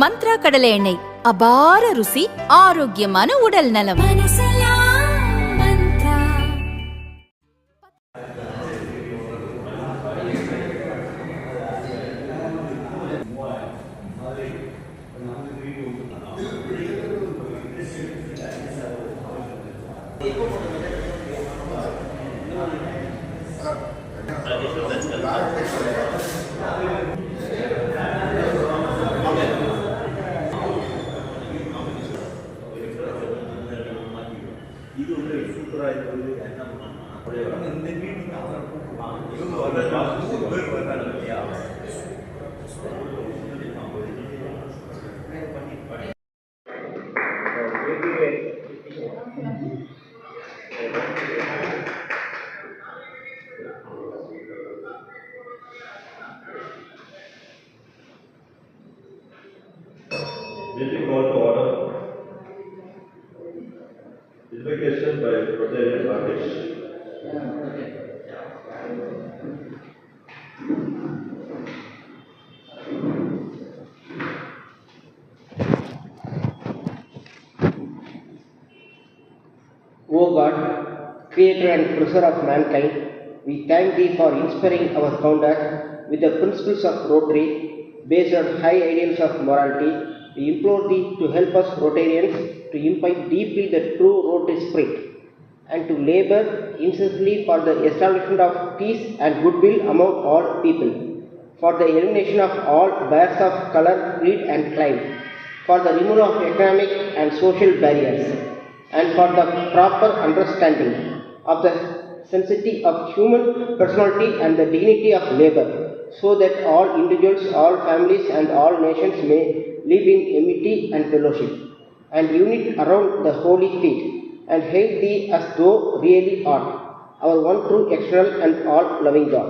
மந்த்ரா கடலை எண்ணெய். அபார ருசி, ஆரோக்கியமான உடல் நலம். Meeting call to order. Invocation by Rotarian Rakesh. O God, Creator and Preserver of mankind, we thank Thee for inspiring our founder with the principles of Rotary based on high ideals of morality. We implore Thee to help us Rotarians to imbibe deeply the true Rotary spirit and to labor incessantly for the establishment of peace and goodwill among all people, for the elimination of all barriers of color, creed and clime, for the removal of economic and social barriers, and for the proper understanding of the sanctity of human personality and the dignity of labor, so that all individuals, all families and all nations may live in amity and fellowship and unit around the holy feet and hail Thee as Thou really art, our one true eternal and all loving God.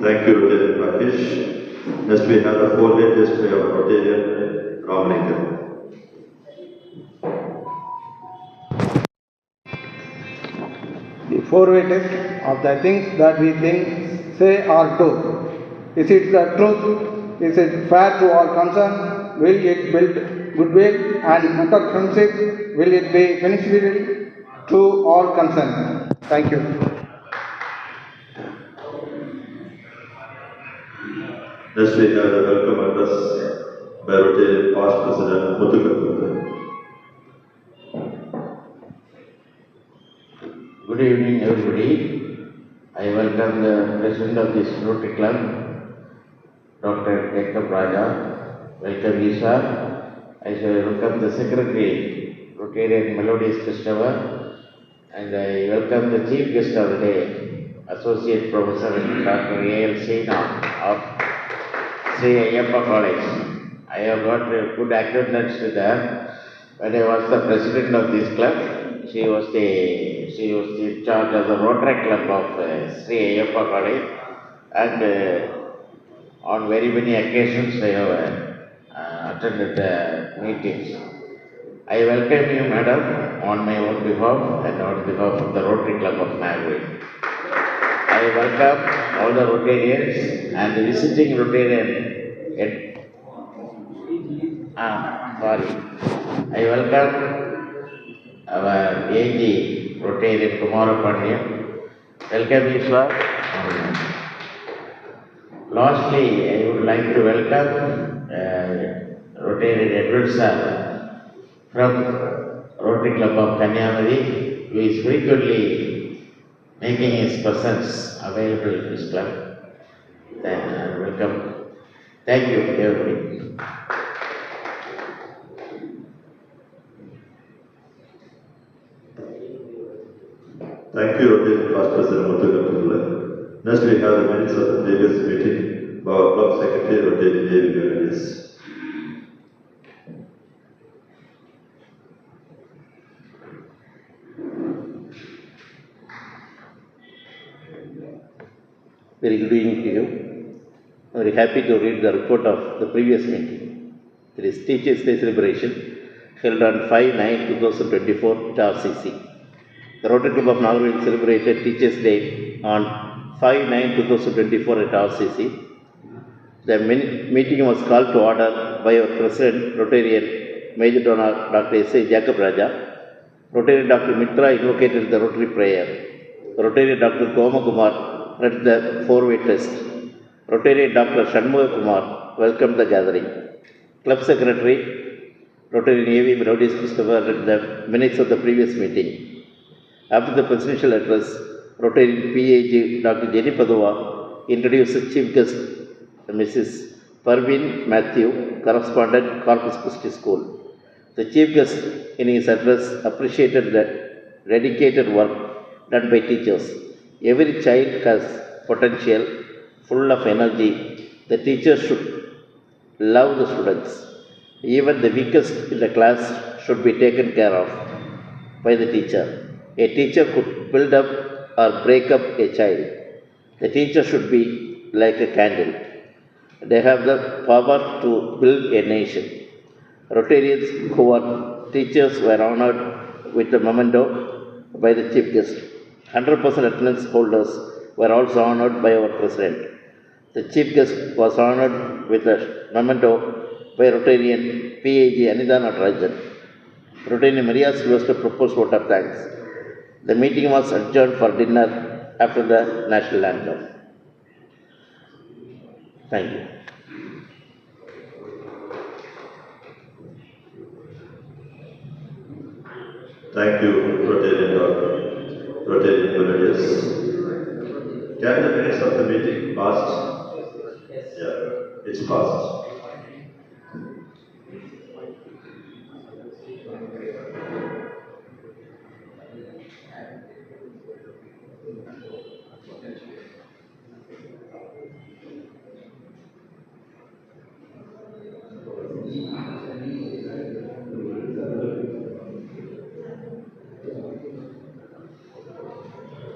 Thank you, Rotarian Rakesh. Next we have the four-way test by our Rotarian Ramalingam. The four-way test of the things that we think, say or do. Is it the truth? Is it fair to all concerned? Will it build goodwill and better friendship? Will it be beneficial to all concerned? Thank you. Next we have the welcome address by Rotarian past President Muthukathundu. Good evening, everybody. I welcome the President of this Rotary Club, Dr. Jacob Raja. Welcome you, sir. I shall welcome the Secretary, Rotarian Melodious Christopher, and I welcome the Chief Guest of the day, Associate Professor Dr. A.L. Sina of Sri Ayyappa College. I have got a good acquaintance with her. When I was the President of this club, she was in charge of the Rotary Club of Sri Ayyappa College, and on very many occasions I have attended the meetings. I welcome you, madam, on my own behalf and on behalf of the Rotary Club of Nagari. I welcome all the Rotarians and the visiting Rotarian. I welcome our AG Rotarian Kumarapanyam. Welcome you, sir. Lastly, I would like to welcome Rotarian Edward sir from Rotary Club of Kanyakumari, who is frequently making his presence available in this club. Then welcome. Thank you, everybody. Thank you, Rotarian past President Muthukathundu. Next we have the minutes of the previous meeting by our Club Secretary, Rotarian David Melodious. Very good evening to you. I am very happy to read the report of the previous meeting. It is Teachers' Day celebration held on 5/9/2024 at RCC. The Rotary Club of Nagarvil celebrated Teachers' Day on 5/9/2024 at RCC. The meeting was called to order by our President, Rotarian Major Donor Dr. S. A. Jacob Raja. Rotarian Dr. Mitra invocated the Rotary prayer. Rotarian Dr. Goma Kumar read the four-way test. Rotarian Dr. Shanmugha Kumar welcomed the gathering. Club Secretary Rotarian A.V. Melodious Christopher read the minutes of the previous meeting. After the presidential address, Rotarian P.A.G. Dr. Jenny Padua introduced the chief guest, Mrs. Parveen Matthew, correspondent, Corpus Christi School. The chief guest in his address appreciated the dedicated work done by teachers. Every child has potential, full of energy. The teachers should love the students. Even the weakest in the class should be taken care of by the teacher. A teacher could build up or break up a child. The teacher should be like a candle. They have the power to build a nation. Rotarians who are teachers were honored with the memento by the chief guest. 100% attendance holders were also honored by our president. The chief guest was honored with a memento by Rotarian P.A.G. Anida Natarajan. Rotarian Maria Sylvester proposed vote of thanks. The meeting was adjourned for dinner after the national anthem. Thank you. Thank you, Rotarian Doctor, Rotarian Melodious. Can the minutes of the meeting passed? Yeah, it's passed.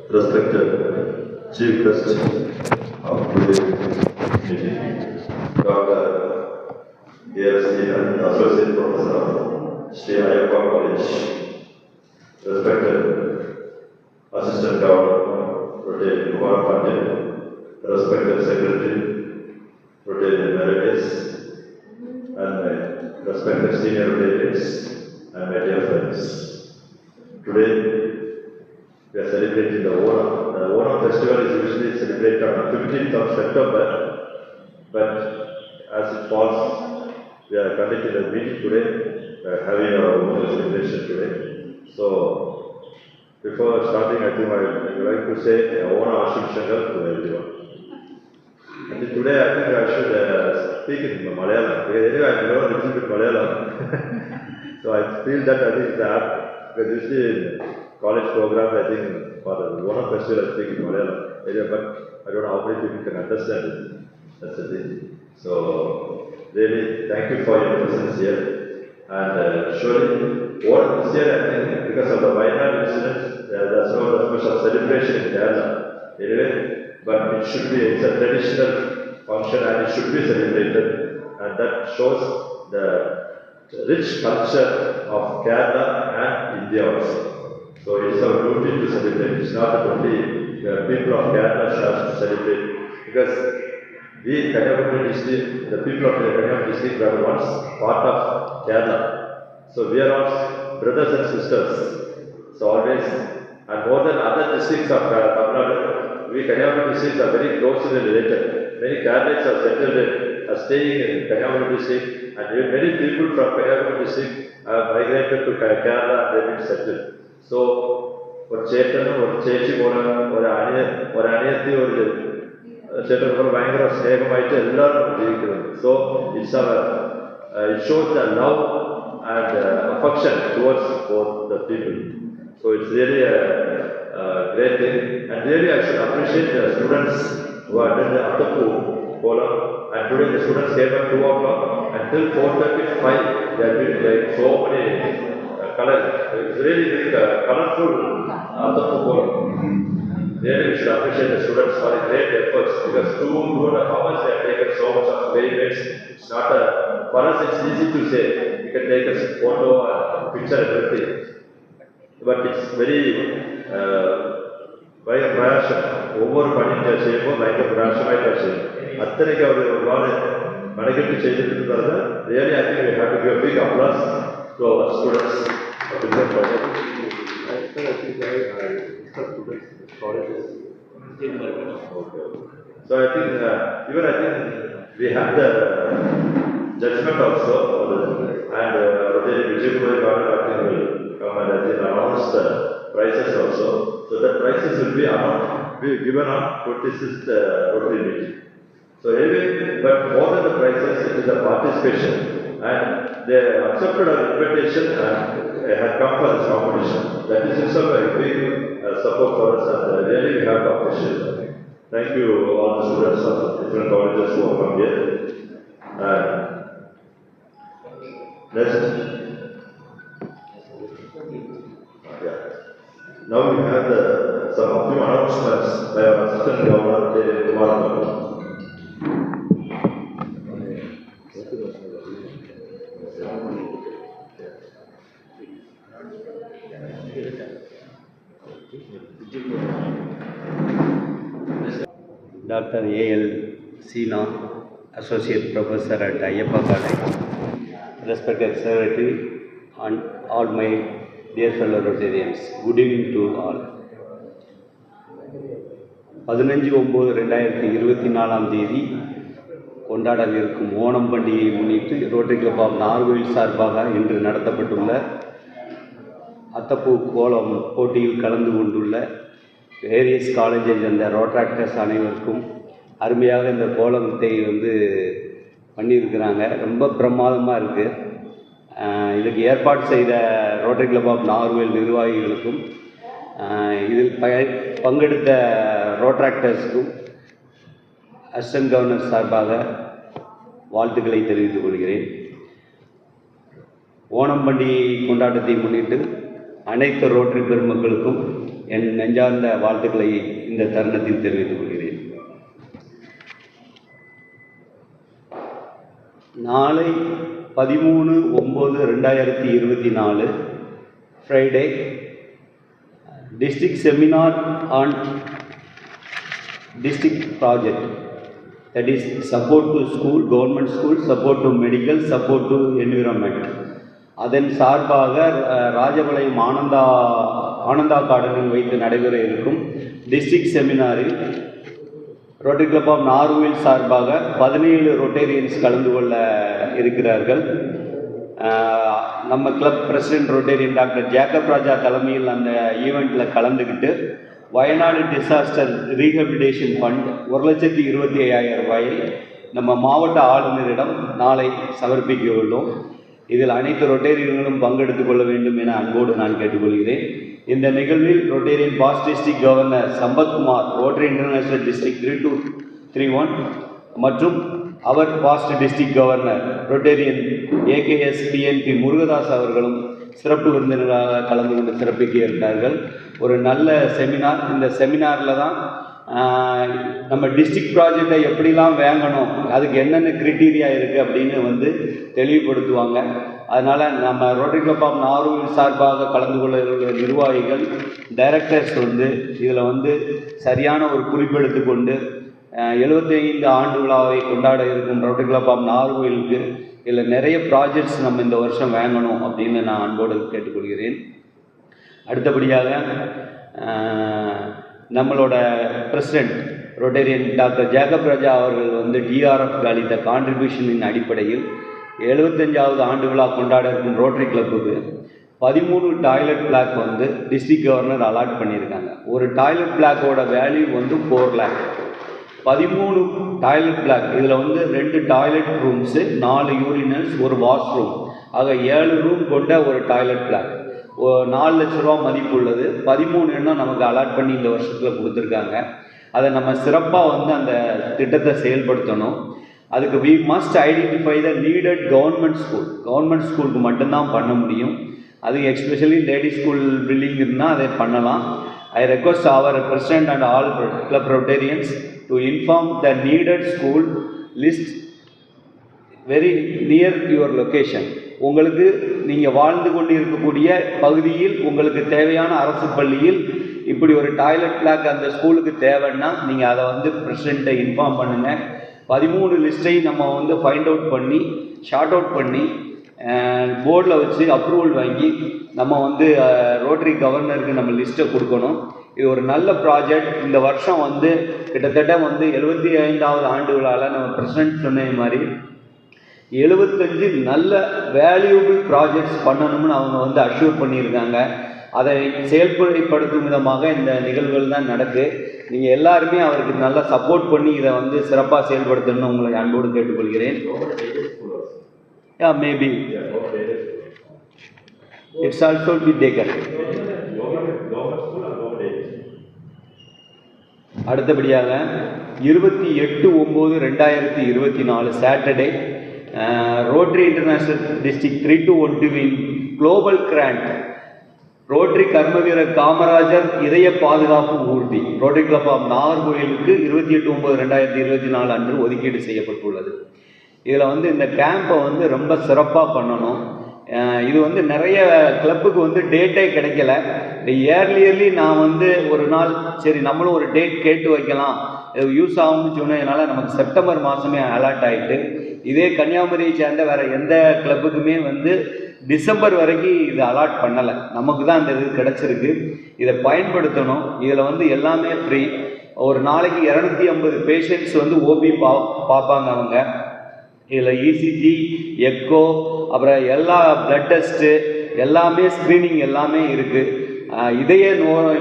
Respected Chief Guest of today's meeting, Dr. A.S.C. and Associate Professor of Sri Ayappa College, respected Assistant Governor, Rotarian Kumar Pandya, respected Secretary, Rotarian Emeritus, and my respected Senior Rotarians and my dear friends. Today, we are celebrating the Onam. The Onam festival is usually celebrated on the 15th of September, but as it falls, we are conducting a meeting today, we are having our own celebration today. So, before starting, I think I would like to say Onam Ashim Shankar to everyone. And today I think I should speak in Malayalam, because anyway I know a little bit Malayalam. So I feel that I think it's apt, because usually in college program, I think for the Onam festival I speak in Malayalam, but I don't know how many people can understand it. That's the thing. So, really, thank you for your presence here. And surely, Onam this year, I think, because of the Wayanad incident, there's no much of celebration in Kerala. Anyway, but it should be, it's a traditional function and it should be celebrated. And that shows the rich culture of Kerala and India also. So it's our duty to celebrate. It's not that only the people of Kerala should celebrate, because we, Kanyakumari district, the people of the Kanyakumari district were once part of Kerala. So we are all brothers and sisters. So always, and more than other districts of Tamil Nadu, we Kanyakumari districts are very closely related. Many Keralites are settled are staying in Kanyakumari district, and many people from Kanyakumari district have migrated to Kerala and they have been settled. So, ഒരു ചേട്ടനും ഒരു ചേച്ചി പോലെ ഒരനിയത്തി ഒരു ചേട്ടൻ പോലെ ഭയങ്കര സ്നേഹമായിട്ട് എല്ലാവരും ജീവിക്കുന്നുണ്ട്. So it's it shows the love and affection towards both the people. So it's really a great thing, and really I should appreciate the students who attended the Atappu Kolam, and today the students came at 2 o'clock until 4:35. They have been like so many colors. It's really very colorful Atappu Kolam. Really we should appreciate the students for the great efforts, because 2.5 hours they have taken so much of experiments. It's not for us it's easy to say, we can take a photo, a picture, everything. but it's very ഭയങ്കര പ്രയാസം. ഒവ്വൊരു പണിയും ചെയ്യുമ്പോൾ ഭയങ്കര പ്രയാസമായിട്ടാണ് ചെയ്യുന്നത്. അത്രയ്ക്ക് അവർ ഒരുപാട് മെനക്കെട്ട് ചെയ്തിട്ടുണ്ടെന്ന് പറഞ്ഞാൽ really I think we have to give a big applause to our students of different colleges. So I think even I think we have the judgment also, and Rotary Vijaypur Garden I think will come and I think announce the prizes also. So the prizes will be given on 26th Rotary meeting. So anyway, but more than the prizes, it is the participation, and they accepted our invitation and had come for this competition. That is itself a big support for us, and really we have to appreciate that. Thank you all the students of different colleges who have come here. Next. Yeah. Now we have some of few announcements by our Assistant Governor, J. Kumar. Dr. A.L. Sina, Associate Professor at Ayyappa College, respected Secretary, and all my dear fellow Rotarians. Good evening to all. 15/9/2024 கொண்டாடவிருக்கும் Onam பண்டிகையை முன்னிட்டு rotary club of Nagercoil சார்பாக இன்று நடத்தப்பட்டுள்ள அத்தப்பூ கோலம் போட்டியில் கலந்து கொண்டுள்ள various காலேஜை சேர்ந்த ரோட்ராக்டர்ஸ் அனைவருக்கும் அருமையாக இந்த கோலத்தை பண்ணியிருக்கிறாங்க. ரொம்ப பிரமாதமாக இருக்குது. இதுக்கு ஏற்பாடு செய்த ரோட்டரி கிளப் ஆஃப் நார்கோயில் நிர்வாகிகளுக்கும் இதில் பங்கெடுத்த ரோட்ராக்டர்ஸுக்கும் அசிஸ்டன்ட் கவர்னர் சார்பாக வாழ்த்துக்களை தெரிவித்துக் கொள்கிறேன். ஓணம் பண்டிகை கொண்டாட்டத்தை முன்னிட்டு அனைத்து ரோட்டரி பெருமக்களுக்கும் என் நெஞ்சார்ந்த வாழ்த்துக்களை இந்த தருணத்தில் தெரிவித்துக் கொள்கிறேன். நாளை 13/9/2024 Friday district seminar on district project, that is support to school, government school, support to medical, support to environment. அதன் சார்பாக ராஜபாளையம் ஆனந்தா கார்டனில் வைத்து நடைபெற இருக்கும் டிஸ்ட்ரிக்ட் செமினாரில் ரோட்டரி கிளப் ஆஃப் நார்கோயில் சார்பாக 17 ரொட்டேரியன்ஸ் கலந்து கொள்ள இருக்கிறார்கள். நம்ம club president Rotarian doctor Jacob Raja தலைமையில் அந்த ஈவெண்ட்டில் கலந்துக்கிட்டு வயநாடு டிசாஸ்டர் ரீஹபிலிட்டேஷன் ஃபண்ட் 1,25,000 ரூபாயை நம்ம மாவட்ட ஆளுநரிடம் நாளை சமர்ப்பிக்க உள்ளோம். இதில் அனைத்து ரொட்டேரியன்களும் பங்கெடுத்துக் கொள்ள வேண்டும் என அன்போடு நான் கேட்டுக்கொள்கிறேன். இந்த நிகழ்வில் Rotarian past district governor Sampathkumar, Rotary International district 3231 மற்றும் அவர் past district governor Rotarian AKS PNP Murugadas அவர்களும் சிறப்பு விருந்தினராக கலந்து கொண்டு சிறப்பிக்க இருக்கிறார்கள். ஒரு நல்ல செமினார். இந்த செமினாரில் தான் நம்ம டிஸ்ட்ரிக்ட் ப்ராஜெக்டை எப்படிலாம் வாங்கணும், அதுக்கு என்னென்ன கிரிட்டீரியா இருக்குது அப்படின்னு தெளிவுபடுத்துவாங்க. அதனால் நம்ம ரோட்டரி கிளப் ஆஃப் நார்கோயில் சார்பாக கலந்து கொள்ள நிர்வாகிகள், டைரக்டர்ஸ் இதில் சரியான ஒரு குறிப்பெடுத்து கொண்டு 75 ஆண்டு விழாவை கொண்டாட இருக்கும் ரோட்டரி கிளப் ஆஃப் நார்கோயிலுக்கு இதில் நிறைய ப்ராஜெக்ட்ஸ் நம்ம இந்த வருஷம் வாங்கணும் அப்படின்னு நான் அன்போடு கேட்டுக்கொள்கிறேன். அடுத்தபடியாக நம்மளோட பிரசிடெண்ட் ரொட்டேரியன் டாக்டர் ஜேக்கப் ராஜா அவர்கள் டிஆர்எஃப்க்கு அளித்த கான்ட்ரிபியூஷனின் அடிப்படையில் 75வது ஆண்டு விழா கொண்டாட இருக்கும் ரோட்டரி கிளப்புக்கு 13 toilet block district governor allot பண்ணியிருக்காங்க. ஒரு டாய்லெட் பிளாக்கோட வேல்யூ 4 lakh. 13 toilet block. இதில் 2 டாய்லெட் ரூம்ஸு, 4 யூரினல்ஸ், ஒரு வாஷ்ரூம், ஆக 7 ரூம் கொண்ட ஒரு டாய்லெட் பிளாக் 4 லட்ச ரூபா மதிப்பு உள்ளது. 13 எண்ணம் நமக்கு அலாட் பண்ணி இந்த வருஷத்தில் கொடுத்துருக்காங்க. அதை நம்ம சிறப்பாக அந்த திட்டத்தை செயல்படுத்தணும். அதுக்கு we must identify the needed government school. Government ஸ்கூலுக்கு மட்டும்தான் பண்ண முடியும். அது எஸ்பெஷலி லேடி ஸ்கூல் பில்டிங் இருந்தால் அதை பண்ணலாம். I request our president and all club Rotarians to inform the needed school list very near your location. உங்களுக்கு நீங்கள் வாழ்ந்து கொண்டு இருக்கக்கூடிய பகுதியில் உங்களுக்கு தேவையான அரசு பள்ளியில் இப்படி ஒரு டாய்லெட் பிளாக் அந்த ஸ்கூலுக்கு தேவைன்னா நீங்கள் அதை வந்து பிரசிடெண்ட்டை இன்ஃபார்ம் பண்ணுங்கள். 13 லிஸ்ட்டையும் நம்ம வந்து ஃபைண்ட் அவுட் பண்ணி ஷார்ட் அவுட் பண்ணி போர்டில் வச்சு அப்ரூவல் வாங்கி நம்ம வந்து ரோட்டரி கவர்னருக்கு நம்ம லிஸ்ட்டை கொடுக்கணும். இது ஒரு நல்ல ப்ராஜெக்ட். இந்த வருஷம் வந்து கிட்டத்தட்ட வந்து 75வது ஆண்டு விழாவில் நம்ம பிரசிடெண்ட் சொன்ன மாதிரி 75 நல்ல வேல்யூபிள் ப்ராஜெக்ட்ஸ் பண்ணணும்னு அவங்க வந்து அஷ்யூர் பண்ணியிருக்காங்க. அதை செயல்படுத்தும் விதமாக இந்த நிகழ்வுகள் தான் நடக்கு. நீங்கள் எல்லாருமே அவருக்கு நல்லா சப்போர்ட் பண்ணி இதை வந்து சிறப்பாக செயல்படுத்தணும்னு உங்களை அன்போடு கேட்டுக்கொள்கிறேன். Maybe it's also be taken. அடுத்தபடியாக 28/9/2024 Saturday Rotary International district 3-1 global grant Rotary Karmaveerar Kamarajar இதய பாதுகாப்பு ஊர்தி ரோட்டரி கிளப் ஆஃப் நாகர்கோயிலுக்கு 28/9/2024 அன்று ஒதுக்கீடு செய்யப்பட்டுள்ளது. இதில் வந்து இந்த கேம்பை வந்து ரொம்ப சிறப்பாக பண்ணணும். இது வந்து நிறைய கிளப்புக்கு வந்து டேட்டே கிடைக்கல. இயர்லி நான் வந்து ஒரு நாள் சரி நம்மளும் ஒரு டேட் கேட்டு வைக்கலாம் யூஸ் ஆகும்னு சொன்னதுனால நமக்கு செப்டம்பர் மாதமே அலாட் ஆகிட்டு, இதே கன்னியாகுமரியை சேர்ந்த வேறு எந்த கிளப்புக்குமே வந்து டிசம்பர் வரைக்கும் இது அலாட் பண்ணலை. நமக்கு தான் இந்த இது கிடச்சிருக்கு. இதை பயன்படுத்தணும். இதில் வந்து எல்லாமே ஃப்ரீ. ஒரு நாளைக்கு 250 பேஷண்ட்ஸ் வந்து ஓபி பார்ப்பாங்க அவங்க. இதில் இசிஜி, எக்கோ, அப்புறம் எல்லா பிளட் டெஸ்ட்டு எல்லாமே ஸ்க்ரீனிங் எல்லாமே இருக்குது. இதய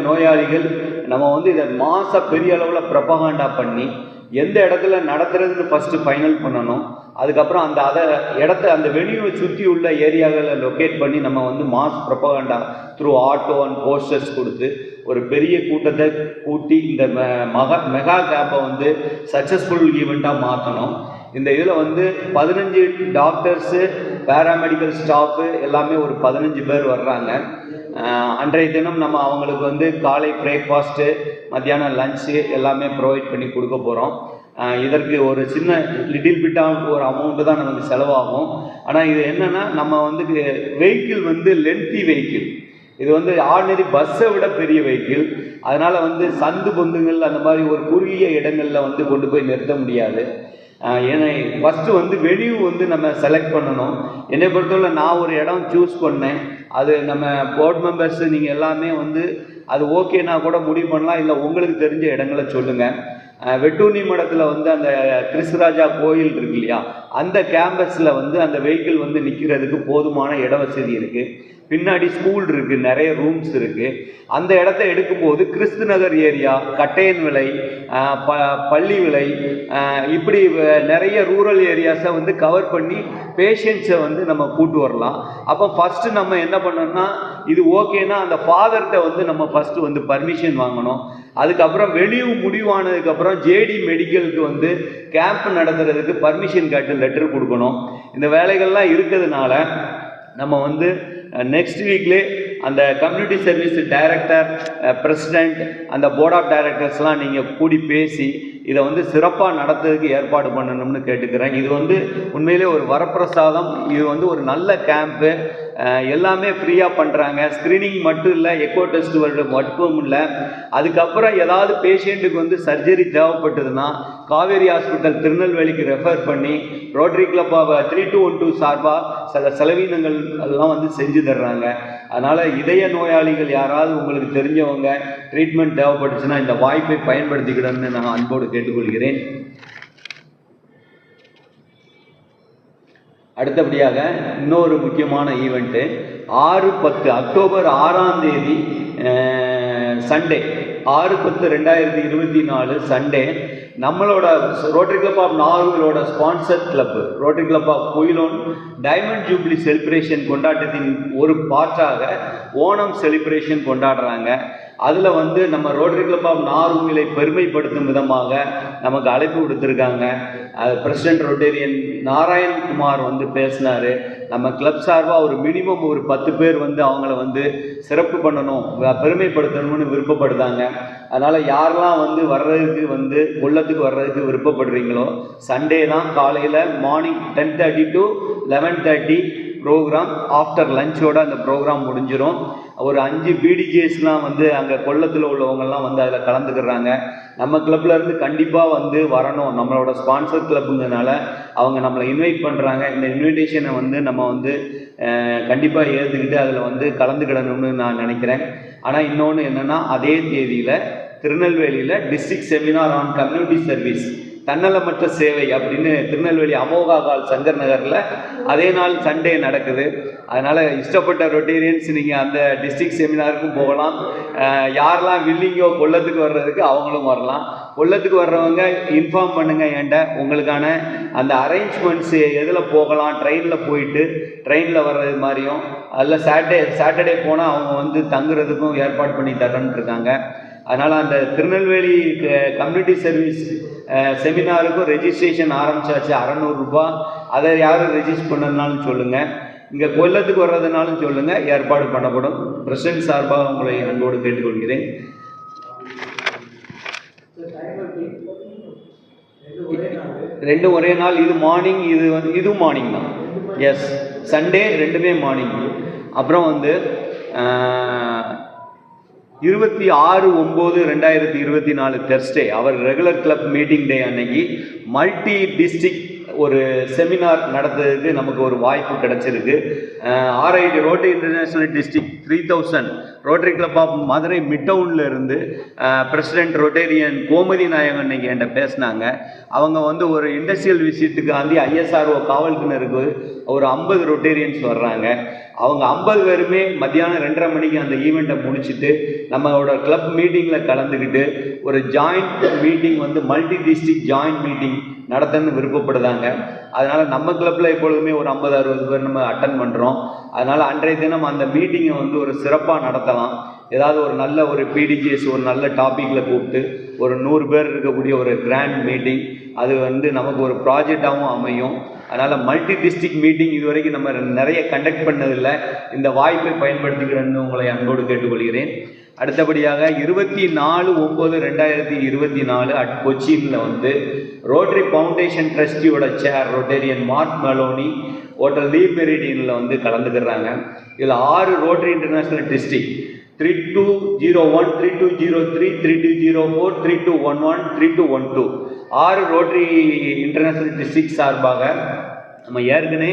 நோயாளிகள் நம்ம வந்து இதை பெரிய அளவில் ப்ரொபகண்டா பண்ணி எந்த இடத்துல நடத்துறதுன்னு ஃபஸ்ட்டு ஃபைனல் பண்ணணும். அதுக்கப்புறம் அந்த வெனியூவை சுற்றி உள்ள ஏரியாவில் லொக்கேட் பண்ணி நம்ம வந்து propaganda through auto and posters கொடுத்து ஒரு பெரிய கூட்டத்தை கூட்டி இந்த மெகா கேம்பை வந்து சக்ஸஸ்ஃபுல் ஈவெண்ட்டாக மாற்றணும். இந்த இதில் வந்து 15 டாக்டர்ஸு, பேராமெடிக்கல் ஸ்டாஃபு எல்லாமே ஒரு 15 பேர் வர்றாங்க. அன்றைய தினம் நம்ம அவங்களுக்கு வந்து காலை பிரேக்ஃபாஸ்ட்டு, மத்தியானம் லஞ்சு எல்லாமே ப்ரொவைட் பண்ணி கொடுக்க போகிறோம். இதற்கு ஒரு சின்ன லிட்டில் பிட்டாக ஒரு அமௌண்ட்டு தான் நமக்கு செலவாகும். ஆனால் இது என்னென்னா நம்ம வந்து வெஹிக்கிள் வந்து லென்த்தி வெஹிக்கிள். இது வந்து ஆர்டினரி பஸ்ஸை விட பெரிய வெஹிக்கிள். அதனால் வந்து சந்து பொந்துங்கள் அந்த மாதிரி ஒரு குறுகிய இடங்களில் வந்து கொண்டு போய் நிறுத்த முடியாது. ஏன்னா ஃபஸ்ட்டு வந்து வெனியூ வந்து நம்ம செலக்ட் பண்ணணும். என்னை பொறுத்தவரை நான் ஒரு இடம் சூஸ் பண்ணேன். அது நம்ம போர்ட் மெம்பர்ஸு நீங்கள் எல்லாமே வந்து அது ஓகேனா கூட முடிவு பண்ணலாம். இல்லை உங்களுக்கு தெரிஞ்ச இடங்களை சொல்லுங்கள். வெட்டூனி மடத்தில் வந்து அந்த கிறிஸ்துராஜா கோயில் இருக்கு இல்லையா, அந்த கேம்பஸில் வந்து அந்த வெஹிக்கிள் வந்து நிற்கிறதுக்கு போதுமான இட வசதி இருக்குது. பின்னாடி ஸ்கூல் இருக்குது, நிறைய ரூம்ஸ் இருக்குது. அந்த இடத்த எடுக்கும்போது கிறிஸ்து நகர் ஏரியா, கட்டையன் விலை, பள்ளி விலை, இப்படி நிறைய ரூரல் ஏரியாஸை வந்து கவர் பண்ணி பேஷண்ட்ஸை வந்து நம்ம கூட்டு வரலாம். அப்போ ஃபஸ்ட்டு நம்ம என்ன பண்ணோம்னா இது ஓகேனா அந்த ஃபாதர்கிட்ட வந்து நம்ம ஃபஸ்ட்டு வந்து பர்மிஷன் வாங்கணும். அதுக்கப்புறம் வெளியூ முடிவானதுக்கப்புறம் ஜேடி மெடிக்கலுக்கு வந்து கேம்ப் நடத்துறதுக்கு பர்மிஷன் கேட்டு லெட்டர் கொடுக்கணும். இந்த வேலைகள்லாம் இருக்கிறதுனால நம்ம வந்து நெக்ஸ்ட் வீக்லே அந்த கம்யூனிட்டி சர்வீஸ் டைரக்டர், பிரசிடெண்ட், அந்த போர்ட் ஆஃப் டைரக்டர்ஸ்லாம் நீங்கள் கூடி பேசி இதை வந்து சிறப்பாக நடத்துறதுக்கு ஏற்பாடு பண்ணணும்னு கேட்டுக்கிறேன். இது வந்து உண்மையிலே ஒரு வரப்பிரசாதம். இது வந்து ஒரு நல்ல கேம்ப்பு. எல்லாமே ஃப்ரீயாக பண்ணுறாங்க. ஸ்க்ரீனிங் மட்டும் இல்லை, எக்கோ டெஸ்ட் மட்டும் இல்லை. அதுக்கப்புறம் ஏதாவது பேஷண்ட்டுக்கு வந்து சர்ஜரி தேவைப்பட்டதுன்னா காவேரி ஹாஸ்பிட்டல் திருநெல்வேலிக்கு ரெஃபர் பண்ணி ரோட்டரி கிளப் 3212 சார்பாக சில செலவினங்கள் எல்லாம் வந்து செஞ்சு தர்றாங்க. அதனால் இதய நோயாளிகள் யாராவது உங்களுக்கு தெரிஞ்சவங்க ட்ரீட்மெண்ட் தேவைப்பட்டுச்சுன்னா இந்த வாய்ப்பை பயன்படுத்திக்கிடணும்னு நான் அன்போடு கேட்டுக்கொள்கிறேன். அடுத்தபடியாக இன்னொரு முக்கியமான ஈவெண்ட்டு 6-10 அக்டோபர் 6ஆம் தேதி சண்டே 6-10-2024 சண்டே நம்மளோட ரோட்டரி கிளப் ஆஃப் நாகர்கோயிலோட sponsor club Rotary club of Quilon diamond jubilee celebration கொண்டாட்டத்தின் ஒரு பார்ட்டாக ஓணம் செலிப்ரேஷன் கொண்டாடுறாங்க. அதில் வந்து நம்ம ரோட்டரி கிளப் ஆஃப் நாகர்கோயிலை பெருமைப்படுத்தும் விதமாக நமக்கு அழைப்பு கொடுத்துருக்காங்க. பிரசிடென்ட் ரொட்டேரியன் நாராயண்குமார் வந்து பேசினார். நம்ம கிளப் சார்பாக ஒரு மினிமம் ஒரு 10 பேர் வந்து அவங்கள வந்து சிறப்பு பண்ணணும், பெருமைப்படுத்தணும்னு விருப்பப்படுதாங்க. அதனால் யாரெல்லாம் வந்து வர்றதுக்கு வந்து கொல்லத்துக்கு வர்றதுக்கு விருப்பப்படுறீங்களோ சண்டே தான் காலையில் மார்னிங் 10:30 to 11:30 ப்ரோக்ராம். ஆஃப்டர் லஞ்சோட அந்த ப்ரோக்ராம் முடிஞ்சிடும். ஒரு 5 பிடிஜேஸ்லாம் வந்து அங்கே கொல்லத்தில் உள்ளவங்கெல்லாம் வந்து அதில் கலந்துக்கிறாங்க. நம்ம கிளப்லேருந்து கண்டிப்பாக வந்து வரணும், நம்மளோட ஸ்பான்சர் கிளப்புங்கிறதுனால அவங்க நம்மளை இன்வைட் பண்ணுறாங்க. இந்த இன்விடேஷனை வந்து நம்ம வந்து கண்டிப்பாக ஏற்றுக்கிட்டு அதில் வந்து கலந்துக்கிடணும்னு நான் நினைக்கிறேன். ஆனால் இன்னொன்று என்னென்னா, அதே தேதியில் திருநெல்வேலியில் district seminar on community service, தன்னலமற்ற சேவை அப்படின்னு திருநெல்வேலி அமோகா ஹால் சங்கர் நகரில் அதே நாள் சண்டே நடக்குது. அதனால் இஷ்டப்பட்ட ரொட்டேரியன்ஸ் நீங்கள் அந்த டிஸ்ட்ரிக்ட் செமினாருக்கும் போகலாம். யாரெல்லாம் வில்லிங்கோ கொல்லத்துக்கு வர்றதுக்கு அவங்களும் வரலாம். கொல்லத்துக்கு வர்றவங்க இன்ஃபார்ம் பண்ணுங்கள் என்கிட்ட. உங்களுக்கான அந்த அரேஞ்ச்மெண்ட்ஸு எதில் போகலாம், ட்ரெயினில் போயிட்டு ட்ரெயினில் வர்றது மாதிரியும், அதில் சாட்டர்டே போனால் அவங்க வந்து தங்குறதுக்கும் ஏற்பாடு பண்ணி தரேன்னு இருக்காங்க. அதனால் அந்த திருநெல்வேலி கம்யூனிட்டி சர்வீஸ் செமினாருக்கும் ரெஜிஸ்ட்ரேஷன் ஆரம்பித்தாச்சு. 600 ரூபா. அதை யாரும் ரெஜிஸ்டர் பண்ணதுனாலும் சொல்லுங்கள், இங்கே கொல்லத்துக்கு வர்றதுனாலும் சொல்லுங்கள், ஏற்பாடு பண்ணப்படும். பிரசிடென்ட் சார்பாக உங்களை அன்போடு கேட்டுக்கொள்கிறேன். ரெண்டும் ஒரே நாள். இது மார்னிங், இதுவும் மார்னிங் தான். எஸ், சண்டே ரெண்டுமே மார்னிங். அப்புறம் வந்து 26/9/2024 தெர்ஸ்டே அவர் ரெகுலர் கிளப் மீட்டிங் டே அன்னைக்கு மல்டி டிஸ்ட்ரிக்ட் ஒரு செமினார் நடத்துறதுக்கு நமக்கு ஒரு வாய்ப்பு கிடச்சிருக்கு. RIT Rotary International district 3000 Rotary club of Madurai மிட்டவுனில் இருந்து பிரசிடென்ட் ரொட்டேரியன் கோமதி நாயகன் இன்னைக்கு என்கிட்ட பேசினாங்க. அவங்க வந்து ஒரு இண்டஸ்ட்ரியல் விசிட்டுக்கு ஆந்தி ISRO காவல்துறையினருக்கு ஒரு 50 ரொட்டேரியன்ஸ் வர்றாங்க. அவங்க 50 பேருமே மத்தியானம் 2:30 மணிக்கு அந்த ஈவெண்ட்டை முடிச்சுட்டு நம்மளோட கிளப் மீட்டிங்கில் கலந்துக்கிட்டு ஒரு ஜாயிண்ட் மீட்டிங் வந்து மல்டி டிஸ்ட்ரிக்ட் ஜாயிண்ட் மீட்டிங் நடத்தணும்னு விருப்பப்படுதாங்க. அதனால் நம்ம கிளப்பில் எப்பொழுதுமே ஒரு 50-60 பேர் நம்ம அட்டன் பண்ணுறோம். அதனால் அன்றைய தினம் அந்த மீட்டிங்கை வந்து ஒரு சிறப்பாக நடத்தலாம். ஏதாவது ஒரு நல்ல ஒரு பிடிஜிஎஸ் ஒரு நல்ல டாப்பிக்கில் கூப்பிட்டு ஒரு 100 பேர் இருக்கக்கூடிய ஒரு கிராண்ட் மீட்டிங், அது வந்து நமக்கு ஒரு ப்ராஜெக்டாகவும் அமையும். அதனால் மல்டி டிஸ்ட்ரிக்ட் மீட்டிங் இது வரைக்கும் நம்ம நிறைய கண்டக்ட் பண்ணதில்லை. இந்த வாய்ப்பை பயன்படுத்திக்கிறேன்னு உங்களை அன்போடு கேட்டுக்கொள்கிறேன். அடுத்தபடியாக 24/9/2024 அட் கொச்சினில் வந்து ரோட்டரி ஃபவுண்டேஷன் ட்ரஸ்டியோட சேர் ரொட்டேரியன் மார்க் மெலோனி ஹோட்டல் லீ மெரிடியனில் வந்து கலந்துக்கிறாங்க. இதில் 6 rotary International district 3201, 3203, 3204, 3211, 3212 6 rotary International district சார்பாக நம்ம ஏற்கனவே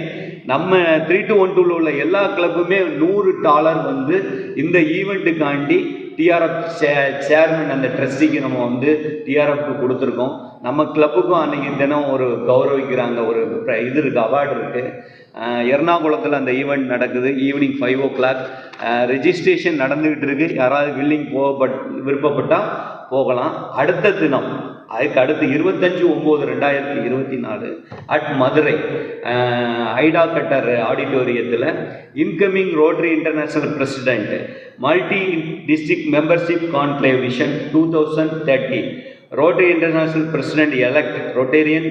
நம்ம 3212 உள்ள எல்லா கிளப்புமே $100 வந்து இந்த ஈவெண்ட்டுக்காண்டி TRF சேர்மன் அந்த ட்ரஸ்டிக்கு நம்ம வந்து TRFக்கு கொடுத்துருக்கோம். நம்ம கிளப்புக்கும் அன்றைக்கி தினம் ஒரு கௌரவிக்கிறாங்க, ஒரு இது இருக்குது, அவார்டு இருக்குது. எர்ணாகுளத்தில் அந்த ஈவெண்ட் நடக்குது. ஈவினிங் 5 o'clock ரெஜிஸ்ட்ரேஷன் நடந்துக்கிட்டு இருக்குது. யாராவது வில்லிங் விருப்பப்பட்டால் போகலாம். அடுத்த தினம் அதுக்கு அடுத்து 25/9/2024 அட் மதுரை ஐடா கட்டர் ஆடிட்டோரியத்தில் incoming Rotary International president multi district membership conclave vision 2030 Rotary International president elect Rotarian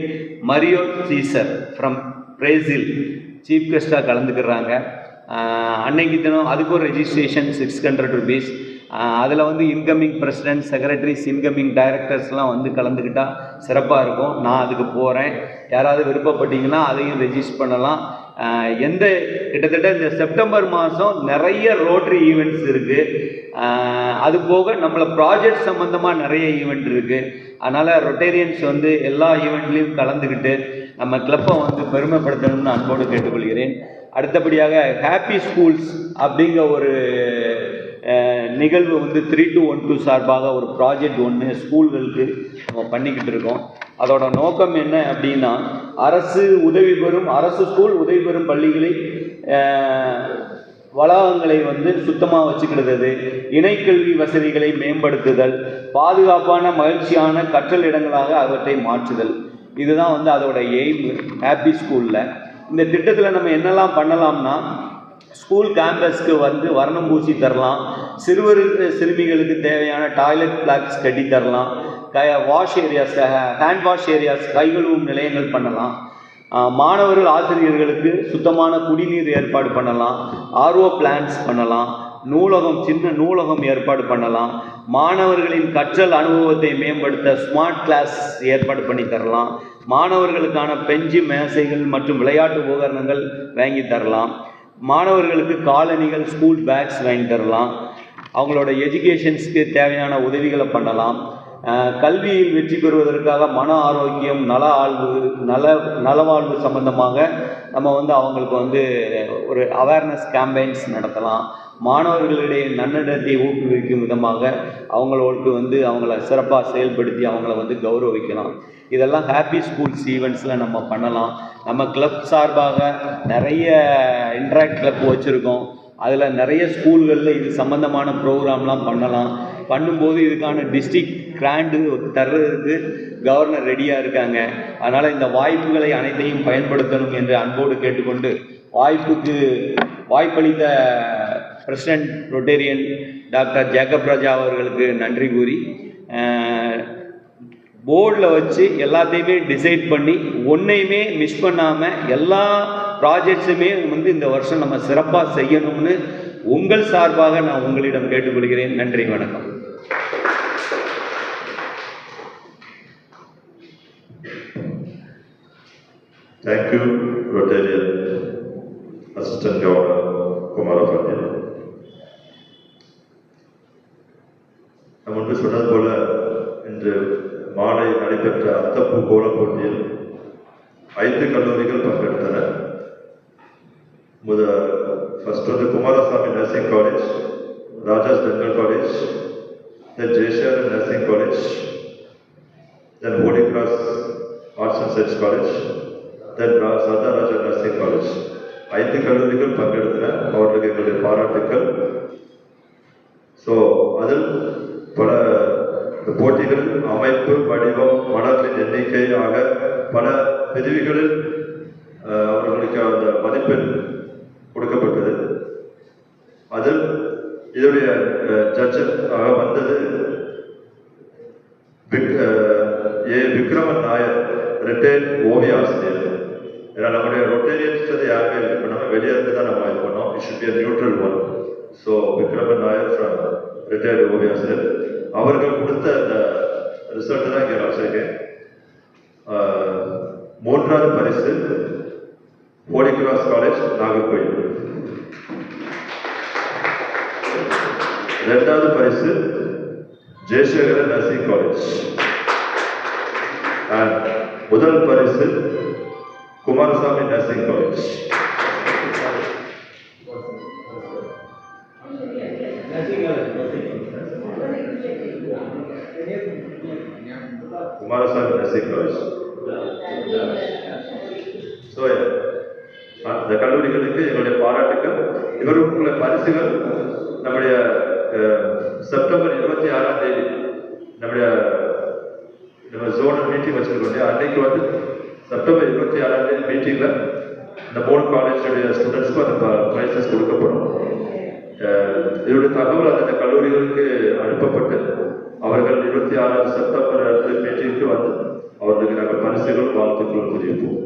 Mario Cesar from Brazil chief கெஸ்டாக கலந்துக்கிறாங்க. அன்னைக்கு தினம் அதுக்கு ஒரு ரெஜிஸ்ட்ரேஷன் 600 rupees. அதில் வந்து இன்கமிங் பிரசிடென்ட், செக்ரட்டரிஸ், இன்கமிங் டைரக்டர்ஸ்லாம் வந்து கலந்துக்கிட்டால் சிறப்பாக இருக்கும். நான் அதுக்கு போகிறேன். யாராவது விருப்பப்பட்டீங்கன்னா அதையும் ரெஜிஸ்டர் பண்ணலாம். கிட்டத்தட்ட இந்த செப்டம்பர் மாதம் நிறைய ரோட்டரி ஈவெண்ட்ஸ் இருக்குது. அது போக நம்மளை ப்ராஜெக்ட் சம்மந்தமாக நிறைய ஈவெண்ட் இருக்குது. அதனால் ரொட்டேரியன்ஸ் வந்து எல்லா ஈவெண்ட்லேயும் கலந்துக்கிட்டு நம்ம கிளப்பை வந்து பெருமைப்படுத்தணும்னு அன்போடு கேட்டுக்கொள்கிறேன். அடுத்தபடியாக ஹாப்பி ஸ்கூல்ஸ் அப்படிங்கிற ஒரு நிகழ்வு வந்து 3212 சார்பாக ஒரு ப்ராஜெக்ட் ஒன்று ஸ்கூல்களுக்கு நம்ம பண்ணிக்கிட்டு இருக்கோம். அதோட நோக்கம் என்ன அப்படின்னா, அரசு ஸ்கூல் உதவி பெறும் பள்ளிகளை வளாகங்களை வந்து சுத்தமாக வச்சுக்கிடுறது, இணைக்கல்வி வசதிகளை மேம்படுத்துதல், பாதுகாப்பான மகிழ்ச்சியான கற்றல் இடங்களாக அவற்றை மாற்றுதல். இதுதான் வந்து அதோட எய்ம் ஹாப்பி ஸ்கூலில். இந்த திட்டத்தில் நம்ம என்னெல்லாம் பண்ணலாம்னா, ஸ்கூல் கேம்பஸ்க்கு வந்து வர்ணம் பூசி தரலாம், சிறுமிகளுக்கு தேவையான டாய்லெட் பிளாக்ஸ் கட்டி தரலாம், wash areas, hand wash areas, கைகழுவும் நிலையங்கள் பண்ணலாம், மாணவர்கள் ஆசிரியர்களுக்கு சுத்தமான குடிநீர் ஏற்பாடு பண்ணலாம், RO பிளான்ஸ் பண்ணலாம், சின்ன நூலகம் ஏற்பாடு பண்ணலாம், மாணவர்களின் கற்றல் அனுபவத்தை மேம்படுத்த ஸ்மார்ட் கிளாஸ் ஏற்பாடு பண்ணி தரலாம், மாணவர்களுக்கான பெஞ்சு மேசைகள் மற்றும் விளையாட்டு உபகரணங்கள் வாங்கி தரலாம், மாணவர்களுக்கு காலணிகள், ஸ்கூல் பேக்ஸ் வாங்கி தரலாம். அவங்களோட எஜுகேஷன்ஸ்க்கு தேவையான உதவிகளை பண்ணலாம். கல்வியில் வெற்றி பெறுவதற்காக மன ஆரோக்கியம், நலவாழ்வு சம்பந்தமாக நம்ம அவங்களுக்கு ஒரு அவேர்னஸ் கேம்பெயின்ஸ் நடத்தலாம். மாணவர்களிடையே நன்னடத்தை ஊக்குவிக்கும் விதமாக அவங்களுக்கு அவங்கள சிறப்பாக செயல்படுத்தி அவங்கள கௌரவிக்கலாம். இதெல்லாம் ஹாப்பி ஸ்கூல்ஸ் ஈவெண்ட்ஸில் நம்ம பண்ணலாம். நம்ம கிளப் சார்பாக நிறைய இன்ட்ராக்ட் கிளப் வச்சுருக்கோம். அதில் நிறைய ஸ்கூல்களில் இது சம்மந்தமான ப்ரோக்ராம்லாம் பண்ணலாம். பண்ணும்போது இதுக்கான டிஸ்ட்ரிக்ட் கிராண்டு தர்றதுக்கு கவர்னர் ரெடியாக இருக்காங்க. அதனால் இந்த வாய்ப்புகளை அனைத்தையும் பயன்படுத்தணும் என்று அன்போடு கேட்டுக்கொண்டு வாய்ப்பளித்த பிரசிடென்ட் ரொட்டேரியன் டாக்டர் ஜேக்கப் ராஜா அவர்களுக்கு நன்றி கூறி, போர்டில் வச்சு எல்லாத்தையுமே டிசைட் பண்ணி ஒன்றையுமே மிஸ் பண்ணாமல் எல்லா ப்ராஜெக்ட்ஸுமே இந்த வருஷம் நம்ம சிறப்பாக செய்யணும்னு உங்கள் சார்பாக நான் உங்களிடம் கேட்டுக்கொள்கிறேன். நன்றி, வணக்கம். Thank you, Rotarian Assistant Governor Kumarapathy. முன்பு சொன்னது போல இன்று மாலை நடைபெற்ற அத்தப்பூ கோலப் போட்டியில் 5 கல்லூரிகள் பங்கெடுத்தன. First Kumarasamy Nursing College, Rajas Dental College, then Jayasharan Nursing College, then Holy Cross Arts and Science College, then Sardar Raja Nursing College. 5 கல்லூரிகள் பங்கெடுத்தன. அவர்களுக்கு எங்களுடைய பாராட்டுக்கள். ஸோ அதில் பல போட்டிகள், அமைப்பு, வடிவம், மலர்களின் எண்ணிக்கை ஆக பல பிரிவுகளில் அவர்களுக்கு அந்த மதிப்பெண் கொடுக்கப்பட்டது. அதில் இதனுடைய ஜட்ஜாக வந்தது விக்ரமன் நாயர், ரிட்டையர்ட் ஓவிய ஆசிரியர். ஏன்னா நம்முடைய ரொட்டேரியன்ஸ் யாருமே இல்லை, இப்போ நம்ம வெளியே இருந்து தான் நம்ம இது பண்ணோம். It should be neutral one. So Vikraman Nair from retired ஓவிய ஆசிரியர் அவர்கள் கொடுத்த அந்த ரிசல்ட் தான் இங்கே வச்சிருக்கேன். 3வது பரிசு ஹோலி கிராஸ் காலேஜ், நாகர்கோயில். 2வது பரிசு ஜெயசேகர நர்சிங் காலேஜ். அண்ட் முதல் பரிசு Kumarasamy nursing college. Kumarasamy nursing college. So இந்த கல்லூரிகளுக்கு எங்களுடைய பாராட்டுக்கள். இவருக்குள்ள பரிசுகள் நம்முடைய செப்டம்பர் 26ஆம் தேதி நம்ம ஜோனல் மீட்டிங் வச்சிருக்கோம். அன்னைக்கு செப்டம்பர் 26ஆம் தேதி மீட்டிங்கில் இந்த 3 காலேஜுடைய ஸ்டூடெண்ட்ஸ்க்கும் அந்த ப்ரைஸஸ் கொடுக்கப்படும். இதனுடைய தகவல் அந்த கல்லூரிகளுக்கு அனுப்பப்பட்டு அவர்கள் 26 செப்டம்பர் மீட்டிங்க்கு அவர்களுக்கு நாங்கள் பரிசுகளும் வாழ்த்துக்களும் தெரிவிப்போம்.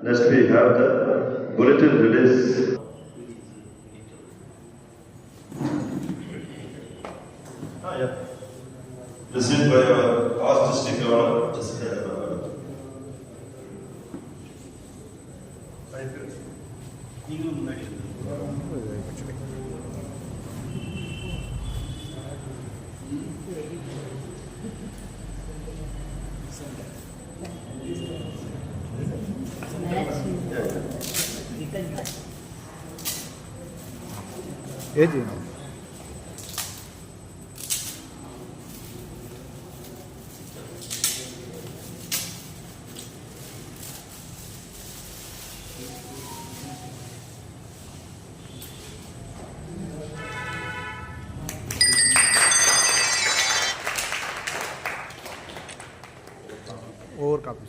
Next we have the bulletin release. Received by our past district governor. और काफी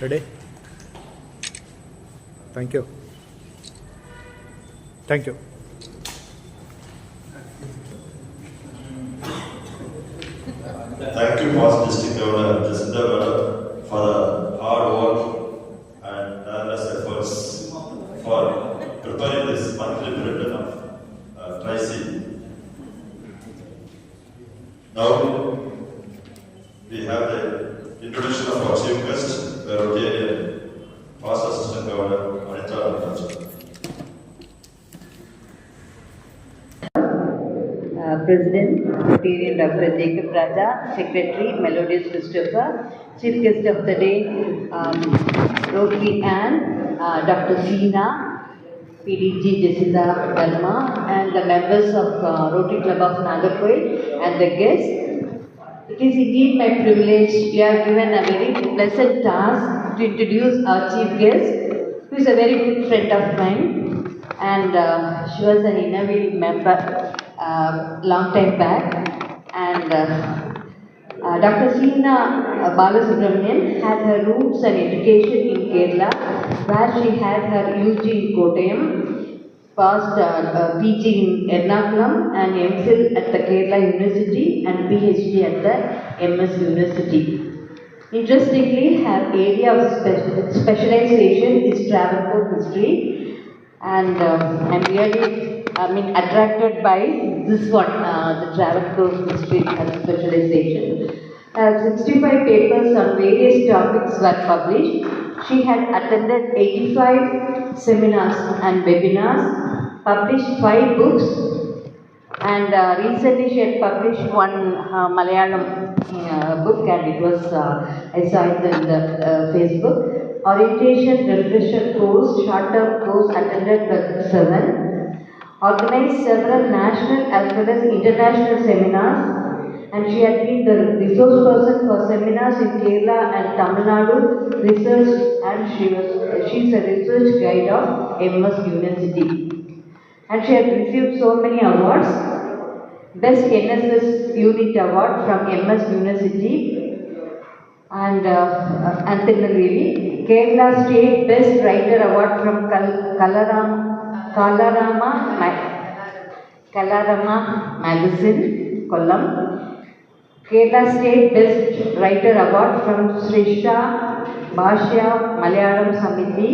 ready? Thank you. Thank you. Thank you, Past District Governor Jacinda Gowda, for the hard work and tireless efforts for preparing this monthly bulletin of Tricy. Now, we have the introduction of our chief guest, the Rotarian, Past Assistant Governor Anita Rajan. President, Rotarian Dr. Jacob Raja, Secretary, Melodious Christopher, Chief Guest of the Day, Rotary Ann, Dr. Seena, PDG Jacinda Verma, and the members of Rotary Club of Nagarkoil and the guests. It is indeed my privilege. We are given a very pleasant task to introduce our chief guest, who is a very good friend of mine, and she was an Innovative member long time back. And Dr. Seena Balasubramanian had her roots and education in Kerala, where she had her UG in Kottayam, passed PG in Ernakulam and MPhil at the Kerala University and PhD at the MS University. Interestingly, her area of specialization is Travancore history, and I'm really attracted by this one, the Travancore history as specialization. 65 papers on various topics were published. She had attended 85 seminars and webinars, published 5 books, and recently she had published one Malayalam book, and it was, I saw it in the Facebook. Orientation Refresher course, short-term course attended 7. Organized several national as well as international seminars, and she had been the resource person for seminars in Kerala and Tamil Nadu research, and she's a research guide of MS University. And she had received so many awards. Best NSS Unit Award from MS University, and Antinalili, Kerala State Best Writer Award from Kalarama Magazine, Kollam. Kerala State Best Writer Award from Srishta Bhashya Malayalam Samiti,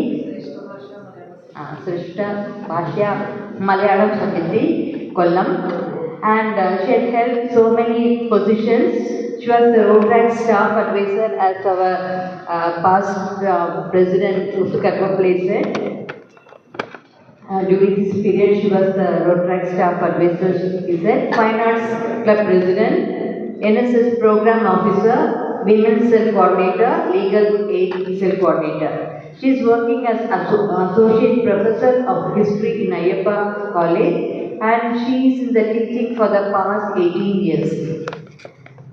Srishta Bhashya Malayalam Samiti, Kollam. And she had held so many positions. She was the Rotaract Staff Advisor, as our past President Usukarma said. During this period, she was the Rotaract Staff Advisor, he said. Fine Arts Club President, NSS Program Officer, Women's Cell Coordinator, Legal Aid Cell Coordinator. She is working as Associate Professor of History in Ayyappa College, and she is in the teaching for the past 18 years.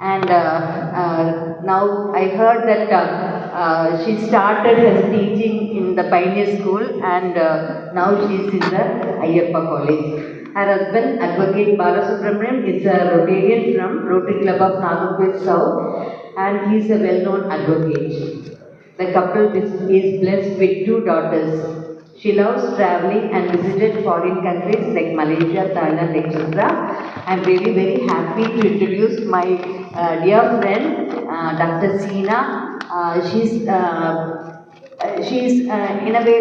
And now I heard that she started her teaching in the Pioneer School, and now she is in the Ayyappa College. Her husband, Advocate Balasubramanian, is a Rotarian from Rotary Club of Nagarkoil South, and he is a well-known advocate. The couple is blessed with 2 daughters. She loves traveling and visited foreign countries like Malaysia, Thailand, etc. I am really very happy to introduce my dear friend, Dr. Seena. She's in a way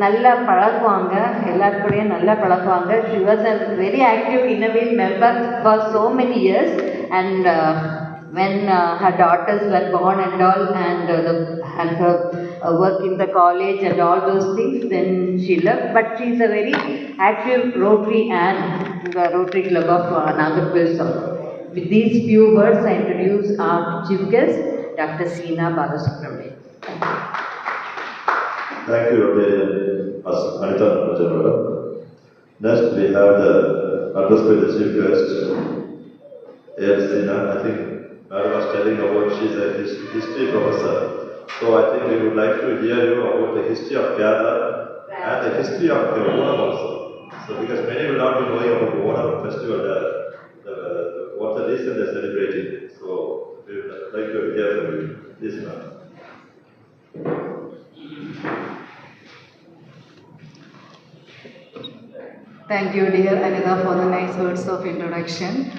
நல்லா பழகுவாங்க, எல்லாருக்கூடையும் நல்லா பழகுவாங்க. She was a very active Innovative member for so many years, and when her daughters were born and all, and her work in the college and all those things, then she left. But she is a very active Rotary and the Rotary Club of Nagarkoil South. With these few words, I introduce our chief guest, Dr. Seena Balasubramanian. Thank you, Rotarian Anita Rajan. Next, we have the address by the chief guest, A.R. Seena. I think Madam was telling about she is a history professor. So I think we would like to hear you about the history of Kerala and the history of the Onam also. So because many will not be knowing about the Onam festival, what the reason they are celebrating. So we would like to hear from you. Please, ma'am. Thank you, dear Anita, for the nice words of introduction.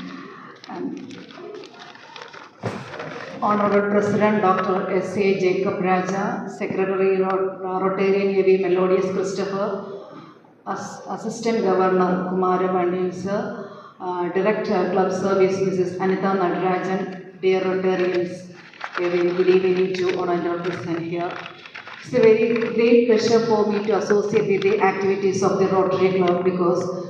Honorable President Dr. S.A. Jacob Raja, Secretary Rotarian A.V. Melodious Christopher, Assistant Governor Kumara Pandin sir, Director Club Service Mrs. Anita Natarajan, dear Rotarians, a very good evening to all and all present here. It's a very great pleasure for me to associate with the activities of the Rotary Club because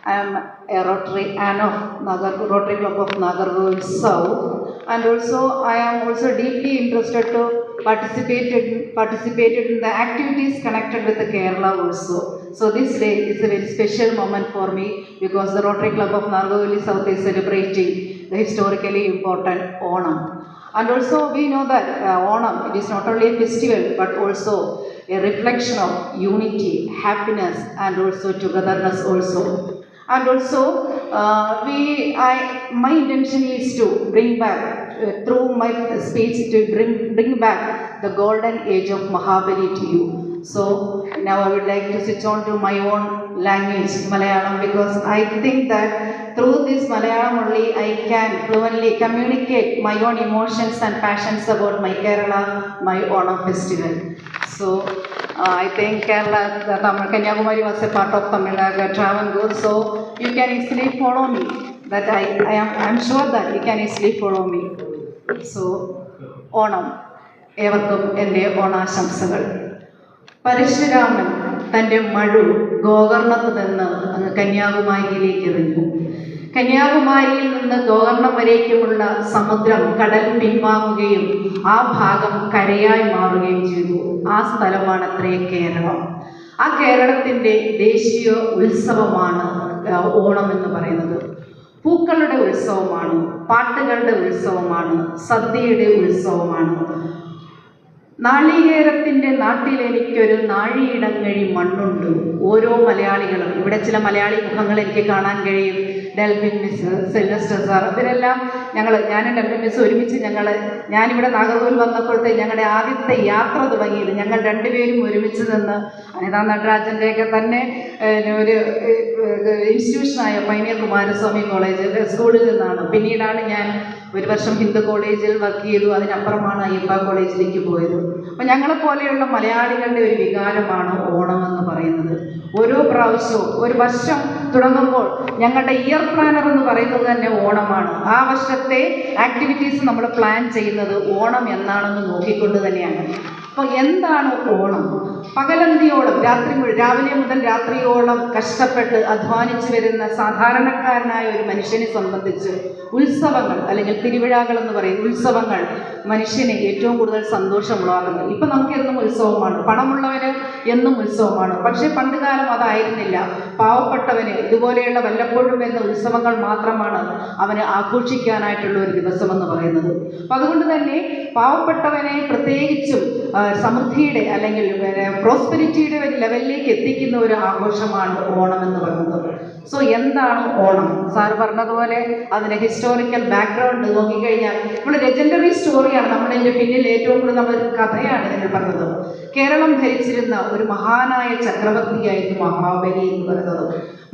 I am a Rotary of Rotary Club of Nagargol South, and also I am also deeply interested to participated in the activities connected with the Kerala also. So this day is a very special moment for me because the Rotary Club of Nagargol South is celebrating the historically important Onam. And also we know that Onam, it is not only a festival but also a reflection of unity, happiness and also togetherness also. And also my intention is to bring back, through my speech, to bring back the golden age of Mahabali to you. So now I would like to switch on to my own language, Malayalam, because I think that through this Malayalam only I can fluently communicate my own emotions and passions about my Kerala, my Onam festival. So I think Kerala, Kanyakumari was a part of Tamil Nadu, Travancore, so you can easily follow me. That I'm sure that you can easily follow me. So, Onam, Evakum Ende Onashamsagal. Parasuraman തൻ്റെ മഴു ഗോകർണത്ത് നിന്ന് അങ്ങ് കന്യാകുമാരിയിലേക്ക് എറിഞ്ഞു. കന്യാകുമാരിയിൽ നിന്ന് ഗോകർണം വരേക്കുമുള്ള സമുദ്രം, കടൽ പിൻവാങ്ങുകയും ആ ഭാഗം കരയായി മാറുകയും ചെയ്തു. ആ സ്ഥലമാണത്രേ കേരളം. ആ കേരളത്തിൻ്റെ ദേശീയ ഉത്സവമാണ് ഓണം എന്ന് പറയുന്നത്. പൂക്കളുടെ ഉത്സവമാണ്, പാട്ടുകളുടെ ഉത്സവമാണ്, സദ്യയുടെ ഉത്സവമാണ്. നാളികേരത്തിൻ്റെ നാട്ടിലെനിക്കൊരു നാഴിയിടങ്ങഴി മണ്ണുണ്ട്. ഓരോ മലയാളികളും, ഇവിടെ ചില മലയാളി മുഖങ്ങൾ എനിക്ക് കാണാൻ കഴിയും. ഡെൽഫിൻ മിസ്, സെൽവസ്റ്റർ സാർ, ഇവരെല്ലാം ഞാനും ഡെൽഫിൻ മിസ് ഒരുമിച്ച് ഞാനിവിടെ നാഗർകോവിൽ വന്നപ്പോഴത്തെ ഞങ്ങളുടെ ആദ്യത്തെ യാത്ര തുടങ്ങിയത് ഞങ്ങൾ രണ്ടുപേരും ഒരുമിച്ച് നിന്ന് അനിതാ നടരാജൻ്റെയൊക്കെ തന്നെ ഒരു ഇൻസ്റ്റിറ്റ്യൂഷനായ പൈനിയർ കുമാരസ്വാമി കോളേജ് സ്കൂളിൽ നിന്നാണ്. പിന്നീടാണ് ഞാൻ ഒരു വർഷം ഹിന്ദു കോളേജിൽ വർക്ക് ചെയ്തു. അതിനപ്പുറമാണ് അയ്യപ്പ കോളേജിലേക്ക് പോയത്. അപ്പോൾ ഞങ്ങളെപ്പോലെയുള്ള മലയാളികളുടെ ഒരു വികാരമാണ് ഓണം എന്ന് പറയുന്നത്. ഓരോ പ്രാവശ്യവും ഒരു വർഷം തുടങ്ങുമ്പോൾ ഞങ്ങളുടെ ഇയർ പ്ലാനർ എന്ന് പറയുന്നത് തന്നെ ഓണമാണ്. ആ വർഷത്തെ ആക്ടിവിറ്റീസ് നമ്മൾ പ്ലാൻ ചെയ്യുന്നത് ഓണം എന്നാണെന്ന് നോക്കിക്കൊണ്ട് തന്നെയാണ്. അപ്പോൾ എന്താണ് ഓണം? പകലന്തിയോളം രാവിലെ മുതൽ രാത്രിയോളം കഷ്ടപ്പെട്ട് അധ്വാനിച്ചു വരുന്ന സാധാരണക്കാരനായ ഒരു മനുഷ്യനെ സംബന്ധിച്ച് ഉത്സവങ്ങൾ അല്ലെങ്കിൽ തിരുവിഴാകൾ എന്ന് പറയുന്ന ഉത്സവങ്ങൾ മനുഷ്യന് ഏറ്റവും കൂടുതൽ സന്തോഷമുള്ളതാകുന്നത്. ഇപ്പം നമുക്ക് എന്നും ഉത്സവമാണ്, പണമുള്ളവന് എന്നും ഉത്സവമാണ്. പക്ഷേ പണ്ടുകാലം അതായിരുന്നില്ല. പാവപ്പെട്ടവന് ഇതുപോലെയുള്ള വല്ലപ്പോഴും വരുന്ന ഉത്സവങ്ങൾ മാത്രമാണ് അവന് ആഘോഷിക്കാനായിട്ടുള്ള ഒരു ദിവസമെന്ന് പറയുന്നത്. അപ്പം അതുകൊണ്ട് തന്നെ പാവപ്പെട്ടവനെ പ്രത്യേകിച്ചും സമൃദ്ധിയുടെ അല്ലെങ്കിൽ പ്രോസ്പെരിറ്റിയുടെ ഒരു ലെവലിലേക്ക് എത്തിക്കുന്ന ഒരു ആഘോഷമാണ് ഓണം എന്ന് പറയുന്നത്. സോ എന്താണ് ഓണം? സാർ പറഞ്ഞതുപോലെ അതിന് ഹിസ്റ്റോറിക്കൽ ബാക്ക്ഗ്രൗണ്ട് നോക്കിക്കഴിഞ്ഞാൽ നമ്മൾ ലെജൻഡറി സ്റ്റോറിയാണ്. നമ്മളിതിൻ്റെ പിന്നിൽ ഏറ്റവും കൂടുതൽ നമ്മളൊരു കഥയാണ് നിങ്ങൾ പറഞ്ഞത്. കേരളം ഭരിച്ചിരുന്ന ഒരു മഹാനായ ചക്രവർത്തിയായിരുന്നു മഹാബലി എന്ന് പറയുന്നത്.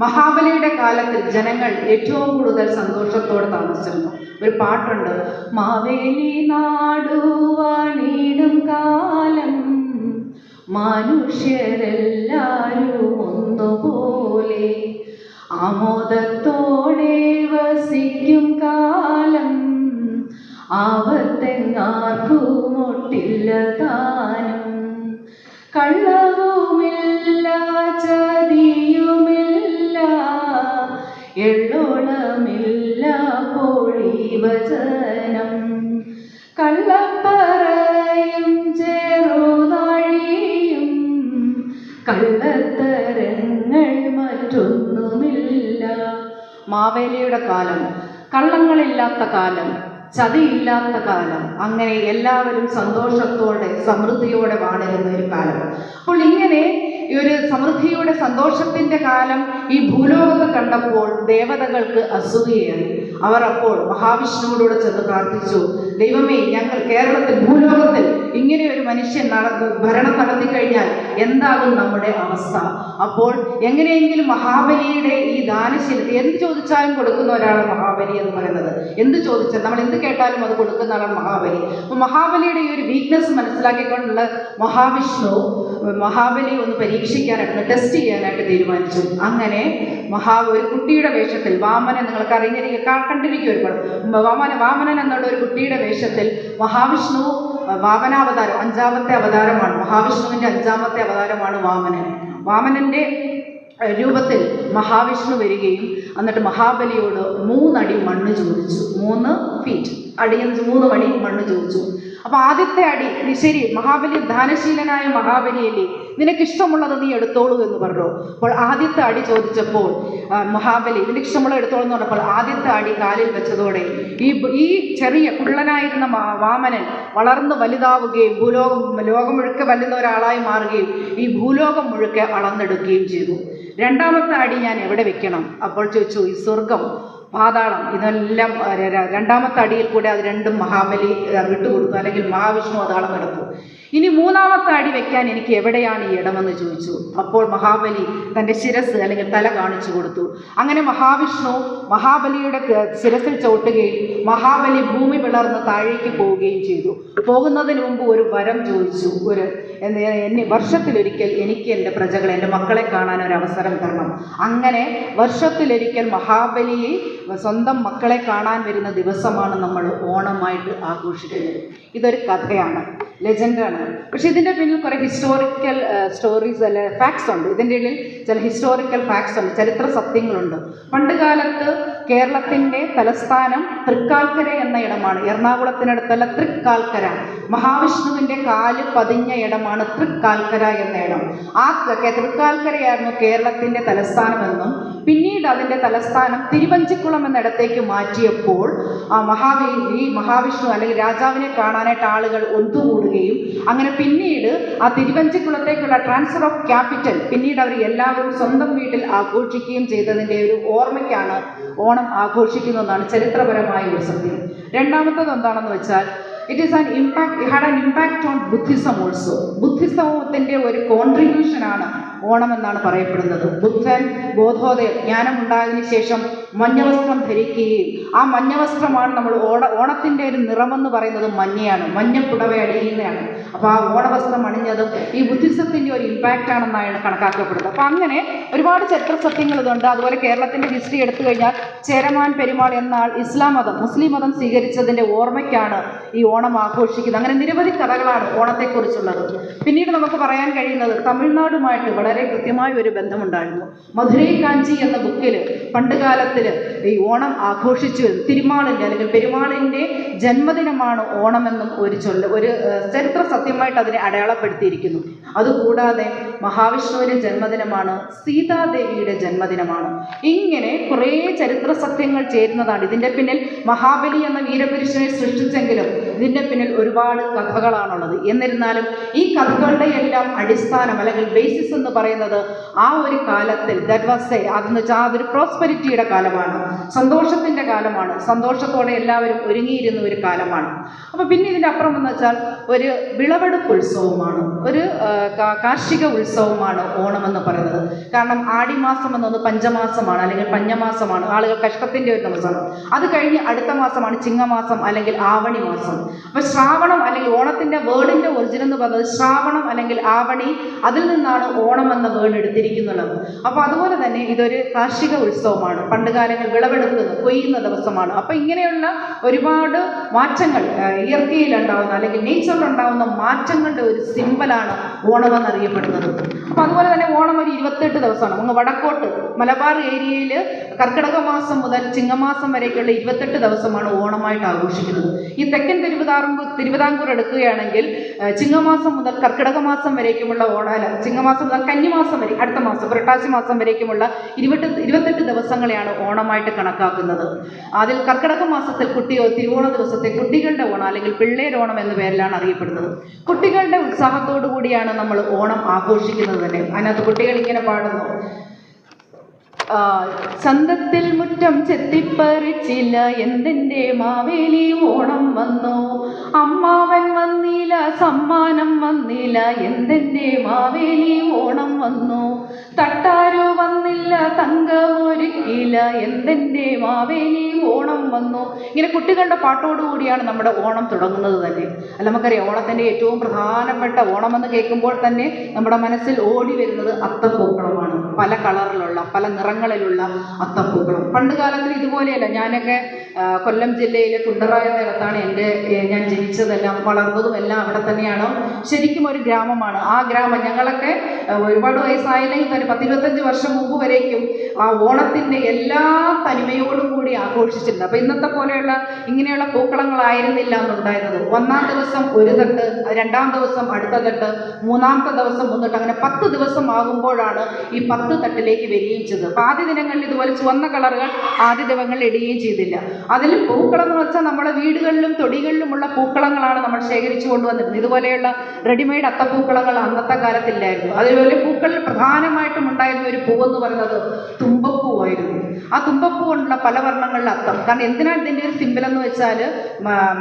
മഹാബലിയുടെ കാലത്തിൽ ജനങ്ങൾ ഏറ്റവും കൂടുതൽ സന്തോഷത്തോടെ താമസിച്ചിരുന്നു. ഒരു പാട്ടുണ്ട്, മാവേലി നാടുവാണിടും കാലം മനുഷ്യരെല്ലാരും ഒന്നുപോലെ ആമോദത്തോടെ വസിക്കും കാലം ആവത്തെങ്ങാർക്കുമൊട്ടില്ല താനും കള്ളവുമില്ല ചതിയുമില്ല എള്ളോളമില്ല പൊളിവചനം കള്ളപ്പറയും ചെറുതാഴിയും കള്ളത്തരങ്ങൾ മറ്റൊന്നുമില്ല. മാവേലിയുടെ കാലം, കള്ളങ്ങളില്ലാത്ത കാലം, ചതിയില്ലാത്ത കാലം, അങ്ങനെ എല്ലാവരും സന്തോഷത്തോടെ സമൃദ്ധിയോടെ വാണിരുന്ന ഒരു കാലം. അപ്പോൾ ഇങ്ങനെ ഈ ഒരു സമൃദ്ധിയുടെ സന്തോഷത്തിൻ്റെ കാലം ഈ ഭൂലോകത്ത് കണ്ടപ്പോൾ ദേവതകൾക്ക് അസൂയയായി. അവർ അപ്പോൾ മഹാവിഷ്ണുവിനോട് ചെന്ന് പ്രാർത്ഥിച്ചു, ദൈവമേ, ഞങ്ങൾ കേരളത്തിൽ ഭൂലോകത്തിൽ ഇങ്ങനെ ഒരു മനുഷ്യൻ ഭരണം നടത്തി കഴിഞ്ഞാൽ എന്താകും നമ്മുടെ അവസ്ഥ? അപ്പോൾ എങ്ങനെയെങ്കിലും മഹാബലിയുടെ ഈ ദാനശീലത്തെ എന്ത് ചോദിച്ചാലും കൊടുക്കുന്ന ഒരാളാണ് മഹാബലി എന്ന് പറയുന്നത്. എന്ത് ചോദിച്ചാൽ നമ്മൾ എന്ത് കേട്ടാലും അത് കൊടുക്കുന്ന ആളാണ് മഹാബലി. അപ്പോൾ മഹാബലിയുടെ ഈ ഒരു വീക്ക്നെസ് മനസ്സിലാക്കിക്കൊണ്ടുള്ള മഹാബലി ഒന്ന് പരീക്ഷിക്കാനായിട്ട്, ടെസ്റ്റ് ചെയ്യാനായിട്ട് തീരുമാനിച്ചു. അങ്ങനെ ഒരു കുട്ടിയുടെ വേഷത്തിൽ, വാമനൻ, നിങ്ങൾക്ക് കണ്ടിരിക്കും, വാമനൻ എന്നുള്ള ഒരു കുട്ടിയുടെ വേഷത്തിൽ മഹാവിഷ്ണു വാമനാവതാരം, 5ാമത്തെ അവതാരമാണ്. മഹാവിഷ്ണുവിൻ്റെ 5ാമത്തെ അവതാരമാണ് വാമനൻ. വാമനൻ്റെ രൂപത്തിൽ മഹാവിഷ്ണു വരികയും എന്നിട്ട് മഹാബലിയോട് 3 അടി മണ്ണ് ചോദിച്ചു. 3 ഫീറ്റ് അടിയെന്ന് 3 അടി മണ്ണ് ചോദിച്ചു. അപ്പോൾ ആദ്യത്തെ അടി, ശരി മഹാബലി, ദാനശീലനായ മഹാബലിയല്ലേ, നിനക്കിഷ്ടമുള്ളത് നീ എടുത്തോളൂ എന്ന് പറഞ്ഞു. അപ്പോൾ ആദ്യത്തെ അടി ചോദിച്ചപ്പോൾ മഹാബലി നിനക്കിഷ്ടമുള്ളത് എടുത്തോളൂ എന്ന് പറഞ്ഞപ്പോൾ ആദ്യത്തെ അടി കാലിൽ വെച്ചതോടെ ഈ ചെറിയ കുള്ളനായിരുന്ന വാമനൻ വളർന്ന് വലുതാവുകയും ലോകം മുഴുക്കെ വലുന്ന ഒരാളായി മാറുകയും ഈ ഭൂലോകം മുഴുക്കെ അളന്നെടുക്കുകയും ചെയ്തു. 2ാമത്തെ അടി ഞാൻ എവിടെ വെക്കണം? അപ്പോൾ ചോദിച്ചു, ഈ സ്വർഗം, പാതാളം, ഇതെല്ലാം 2ാമത്തെ അടിയിൽ കൂടെ അത് രണ്ടും മഹാബലി വിട്ടുകൊടുത്തു, അല്ലെങ്കിൽ മഹാവിഷ്ണു അത് അളന്നെടുത്തു. ഇനി 3ാമത്തെ അടി വെക്കാൻ എനിക്ക് എവിടെയാണ് ഈ ഇടമെന്ന് ചോദിച്ചു. അപ്പോൾ മഹാബലി തൻ്റെ ശിരസ് അല്ലെങ്കിൽ തല കാണിച്ചു കൊടുത്തു. അങ്ങനെ മഹാവിഷ്ണു മഹാബലിയുടെ ശിരസിൽ ചവിട്ടുകയും മഹാബലി ഭൂമി പിളർന്ന് താഴേക്ക് പോവുകയും ചെയ്തു. പോകുന്നതിന് മുമ്പ് ഒരു വരം ചോദിച്ചു, വർഷത്തിലൊരിക്കൽ എനിക്ക് എൻ്റെ പ്രജകളെ, എൻ്റെ മക്കളെ കാണാൻ ഒരു അവസരം തരണം. അങ്ങനെ വർഷത്തിലൊരിക്കൽ മഹാബലിയെ സ്വന്തം മക്കളെ കാണാൻ വരുന്ന ദിവസമാണ് നമ്മൾ ഓണമായിട്ട് ആഘോഷിക്കുന്നത്. ഇതൊരു കഥയാണ്, ലെജൻഡാണ്. പക്ഷെ ഇതിൻ്റെ പിന്നിൽ കുറേ ഹിസ്റ്റോറിക്കൽ സ്റ്റോറീസ് അല്ലെ ഫാക്ട്സ് ഉണ്ട്. ഇതിൻ്റെ ഉള്ളിൽ ചില ഹിസ്റ്റോറിക്കൽ ഫാക്ട്സ് ഉണ്ട്, ചരിത്ര സത്യങ്ങളുണ്ട്. പണ്ട് കാലത്ത് കേരളത്തിൻ്റെ തലസ്ഥാനം തൃക്കാൽക്കര എന്ന ഇടമാണ്. എറണാകുളത്തിനടുത്തല്ല, തൃക്കാൽക്കര. മഹാവിഷ്ണുവിൻ്റെ കാല് പതിഞ്ഞ ഇടമാണ് തൃക്കാൽക്കര എന്ന ഇടം. ആ തൃക്കാൽക്കരയായിരുന്നു കേരളത്തിൻ്റെ തലസ്ഥാനമെന്നും പിന്നീട് അതിൻ്റെ തലസ്ഥാനം തിരുവഞ്ചിക്കുളം എന്നിടത്തേക്ക് മാറ്റിയപ്പോൾ ഈ മഹാവിഷ്ണു അല്ലെങ്കിൽ രാജാവിനെ കാണാനായിട്ട് ആളുകൾ ഒത്തുകൂടുകയും അങ്ങനെ പിന്നീട് ആ തിരുവഞ്ചിക്കുളത്തേക്കുള്ള ട്രാൻസ്ഫർ ഓഫ് ക്യാപിറ്റൽ പിന്നീട് അവർ എല്ലാവരും സ്വന്തം വീട്ടിൽ ആഘോഷിക്കുകയും ചെയ്തതിൻ്റെ ഒരു ഓർമ്മയ്ക്കാണ് ഓണം ആഘോഷിക്കുന്നതെന്നാണ് ചരിത്രപരമായ ഒരു സത്യം. 2ാമത്തത് എന്താണെന്ന് വെച്ചാൽ it had an impact on Buddhism also. ബുദ്ധിസമൂഹത്തിൻ്റെ ഒരു കോൺട്രിബ്യൂഷനാണ് ഓണം എന്നാണ് പറയപ്പെടുന്നത്. ബുദ്ധൻ ബോധോദയം, ജ്ഞാനമുണ്ടായതിനു ശേഷം മഞ്ഞവസ്ത്രം ധരിക്കുകയും ആ മഞ്ഞവസ്ത്രമാണ് നമ്മൾ ഓണത്തിൻ്റെ ഒരു നിറമെന്ന് പറയുന്നത് മഞ്ഞയാണ്, മഞ്ഞപ്പുടവ അണിയുന്നതാണ്. അപ്പോൾ ആ ഓണവസ്ത്രം അണിഞ്ഞതും ഈ ബുദ്ധിസത്തിൻ്റെ ഒരു ഇമ്പാക്റ്റ് ആണെന്നാണ് കണക്കാക്കപ്പെടുന്നത്. അപ്പോൾ അങ്ങനെ ഒരുപാട് ചരിത്ര സത്യങ്ങൾ ഇതുണ്ട്. അതുപോലെ കേരളത്തിൻ്റെ ഹിസ്റ്ററി എടുത്തു കഴിഞ്ഞാൽ ചേരമാൻ പെരുമാൾ എന്നാൾ മുസ്ലിം മതം സ്വീകരിച്ചതിൻ്റെ ഓർമ്മയ്ക്കാണ് ഈ ഓണം ആഘോഷിക്കുന്നത്. അങ്ങനെ നിരവധി കഥകളാണ് ഓണത്തെക്കുറിച്ചുള്ളത്. പിന്നീട് നമുക്ക് പറയാൻ കഴിയുന്നത് തമിഴ്നാടുമായിട്ട് വളരെ കൃത്യമായ ഒരു ബന്ധമുണ്ടായിരുന്നു. മധുരൈ കാഞ്ചി എന്ന ബുക്കിൽ പണ്ടുകാലത്തിൽ ഈ ഓണം ആഘോഷിച്ചു തിരുമാളിൻ്റെ അല്ലെങ്കിൽ പെരുമാളിൻ്റെ ജന്മദിനമാണ് ഓണമെന്നും ഒരു ചരിത്ര സത്യമായിട്ട് അതിനെ അടയാളപ്പെടുത്തിയിരിക്കുന്നു. അതുകൂടാതെ മഹാവിഷ്ണുവിൻ്റെ ജന്മദിനമാണ്, സീതാദേവിയുടെ ജന്മദിനമാണ്. ഇങ്ങനെ കുറേ ചരിത്ര സത്യങ്ങൾ ചേരുന്നതാണ്. ഇതിൻ്റെ പിന്നിൽ മഹാബലി എന്ന വീരപുരുഷനെ സൃഷ്ടിച്ചെങ്കിലും ഇതിൻ്റെ പിന്നിൽ ഒരുപാട് കഥകളാണുള്ളത്. എന്നിരുന്നാലും ഈ കഥകളുടെ എല്ലാം അടിസ്ഥാനം അല്ലെങ്കിൽ ബേസിസ് എന്ന് പറയുന്നത് ആ ഒരു കാലത്തിൽ അതെന്ന് വെച്ചാൽ അതൊരു പ്രോസ്പെരിറ്റിയുടെ കാലമാണ്, സന്തോഷത്തിൻ്റെ കാലമാണ്, സന്തോഷത്തോടെ എല്ലാവരും ഒരുങ്ങിയിരുന്ന ഒരു കാലമാണ്. അപ്പോൾ പിന്നെ ഇതിൻ്റെ അപ്പുറം എന്ന് വെച്ചാൽ ഒരു വിളവെടുപ്പ് ഉത്സവമാണ്, ഒരു കാർഷിക ഉത്സവമാണ് ഓണമെന്ന് പറയുന്നത്. കാരണം ആടിമാസം എന്നത് പഞ്ചമാസമാണ് അല്ലെങ്കിൽ പഞ്ഞമാസമാണ്, ആളുകൾ കഷ്ടത്തിൻ്റെ ഒരു ദിവസമാണ്. അത് കഴിഞ്ഞ് അടുത്ത മാസമാണ് ചിങ്ങമാസം അല്ലെങ്കിൽ ആവണി മാസം. അപ്പോൾ ശ്രാവണം അല്ലെങ്കിൽ ഓണത്തിൻ്റെ വേർഡിൻ്റെ ഒറിജിൻ എന്ന് പറയുന്നത് ശ്രാവണം അല്ലെങ്കിൽ ആവണി, അതിൽ നിന്നാണ് ഓണം എന്ന വേർഡ് എടുത്തിരിക്കുന്നത്. അപ്പോൾ അതുപോലെ തന്നെ ഇതൊരു കാർഷിക ഉത്സവമാണ്, പണ്ടുകാലങ്ങൾ വിളവെടുക്കുന്ന കൊയ്യുന്ന ദിവസമാണ്. അപ്പോൾ ഇങ്ങനെയുള്ള ഒരുപാട് മാറ്റങ്ങൾ ഇയർക്കയിലുണ്ടാവുന്ന അല്ലെങ്കിൽ നേച്ചറിലുണ്ടാവുന്ന മാറ്റങ്ങളുടെ ഒരു സിമ്പലാണ് ഓണമെന്നറിയപ്പെടുന്നത്. അപ്പോൾ അതുപോലെ തന്നെ ഓണം ഒരു 28 ദിവസമാണ്. അങ്ങ് വടക്കോട്ട് മലബാർ ഏരിയയിൽ കർക്കിടക മാസം മുതൽ ചിങ്ങമാസം വരേക്കുള്ള 28 ദിവസമാണ് ഓണമായിട്ട് ആഘോഷിക്കുന്നത്. ഈ തെക്കൻ തിരുവിതാംകൂർ എടുക്കുകയാണെങ്കിൽ ചിങ്ങമാസം മുതൽ കർക്കിടക മാസം വരേക്കുമുള്ള ചിങ്ങമാസം മുതൽ കന്നിമാസം വരെ, അടുത്ത മാസം പുരട്ടാശി മാസം വരേക്കുമുള്ള 28 ദിവസങ്ങളെയാണ് ഓണമായിട്ട് കണക്കാക്കുന്നത്. അതിൽ കർക്കിടക മാസത്തിൽ തിരുവോണ ദിവസത്തെ കുട്ടികളുടെ ഓണം അല്ലെങ്കിൽ പിള്ളേരോണം എന്ന പേരിലാണ് അറിയപ്പെടുന്നത്. കുട്ടികളുടെ ഉത്സാഹത്തോടു കൂടിയാണ് നമ്മൾ ഓണം ആഘോഷിക്കുന്നത് തന്നെ. അതിനകത്ത് കുട്ടികൾ ഇങ്ങനെ പാടുന്നു, ചന്തത്തിൽ മുറ്റം ചെത്തിപ്പറിച്ചില്ല എന്തെൻ്റെ മാവേലി ഓണം വന്നു, അമ്മാവൻ വന്നില്ല സമ്മാനം വന്നില്ല എന്തെൻ്റെ മാവേലി ഓണം വന്നു, തട്ടാരോ വന്നില്ല തങ്കമൊരുക്കില്ല എന്തെൻ്റെ മാവേലി ഓണം വന്നു. ഇങ്ങനെ കുട്ടികളുടെ പാട്ടോടുകൂടിയാണ് നമ്മുടെ ഓണം തുടങ്ങുന്നത് തന്നെ. അല്ല, നമുക്കറിയാം ഓണത്തിൻ്റെ ഏറ്റവും പ്രധാനപ്പെട്ട ഓണമെന്ന് കേൾക്കുമ്പോൾ തന്നെ നമ്മുടെ മനസ്സിൽ ഓടി വരുന്നത് അത്തപ്പൂക്കളമാണ്. പല കളറിലുള്ള പല നിറങ്ങളിലുള്ള അത്തപ്പൂക്കളം. പണ്ട് കാലത്തിൽ ഇതുപോലെയല്ല. ഞാനൊക്കെ കൊല്ലം ജില്ലയിലെ കുണ്ടറ എന്നിടത്താണ് ഞാൻ ജനിച്ചതെല്ലാം വളർന്നതും എല്ലാം അവിടെ തന്നെയാണ്. ശരിക്കും ഒരു ഗ്രാമമാണ് ആ ഗ്രാമം. ഞങ്ങളൊക്കെ ഒരുപാട് വയസ്സായില്ലെങ്കിൽ തന്നെ 10-25 വർഷം മുമ്പ് വരേക്കും ആ ഓണത്തിൻ്റെ എല്ലാ തനിമയോടും കൂടി ആഘോഷിച്ചിട്ടുണ്ട്. അപ്പോൾ ഇന്നത്തെ പോലെയുള്ള ഇങ്ങനെയുള്ള പൂക്കളങ്ങളായിരുന്നില്ല എന്നുണ്ടായിരുന്നത്. 1-ാം ദിവസം ഒരു തട്ട്, 2-ാം ദിവസം അടുത്ത തട്ട്, 3-ാമത്തെ ദിവസം 3 തട്ട്, അങ്ങനെ 10 ദിവസം ആകുമ്പോഴാണ് ഈ 10 തട്ടിലേക്ക് വരികയും ചെയ്തത്. അപ്പോൾ ആദ്യ ദിനങ്ങളിൽ ഇതുപോലെ ചുവന്ന കളറുകൾ ആദ്യ ദിവസങ്ങളിൽ ഇടുകയും ചെയ്തില്ല. അതിൽ പൂക്കളം എന്ന് വെച്ചാൽ നമ്മുടെ വീടുകളിലും തൊടികളിലുമുള്ള പൂക്കളങ്ങളാണ് നമ്മൾ ശേഖരിച്ചു കൊണ്ടുവന്നിരുന്നത്. ഇതുപോലെയുള്ള റെഡിമെയ്ഡ് അത്തപ്പൂക്കളങ്ങൾ അന്നത്തെ കാലത്തില്ലായിരുന്നു. അതുപോലെ പൂക്കളിൽ പ്രധാനമായിട്ടും ഉണ്ടായിരുന്ന ഒരു പൂവെന്ന് പറയുന്നത് തുമ്പപ്പൂവായിരുന്നു. ആ തുമ്പപ്പൂ കൊണ്ടുള്ള പല വർണ്ണങ്ങളിലെ അത്തം. കാരണം എന്തിനാണ് ഇതിൻ്റെ ഒരു സിമ്പിൾ എന്ന് വെച്ചാൽ,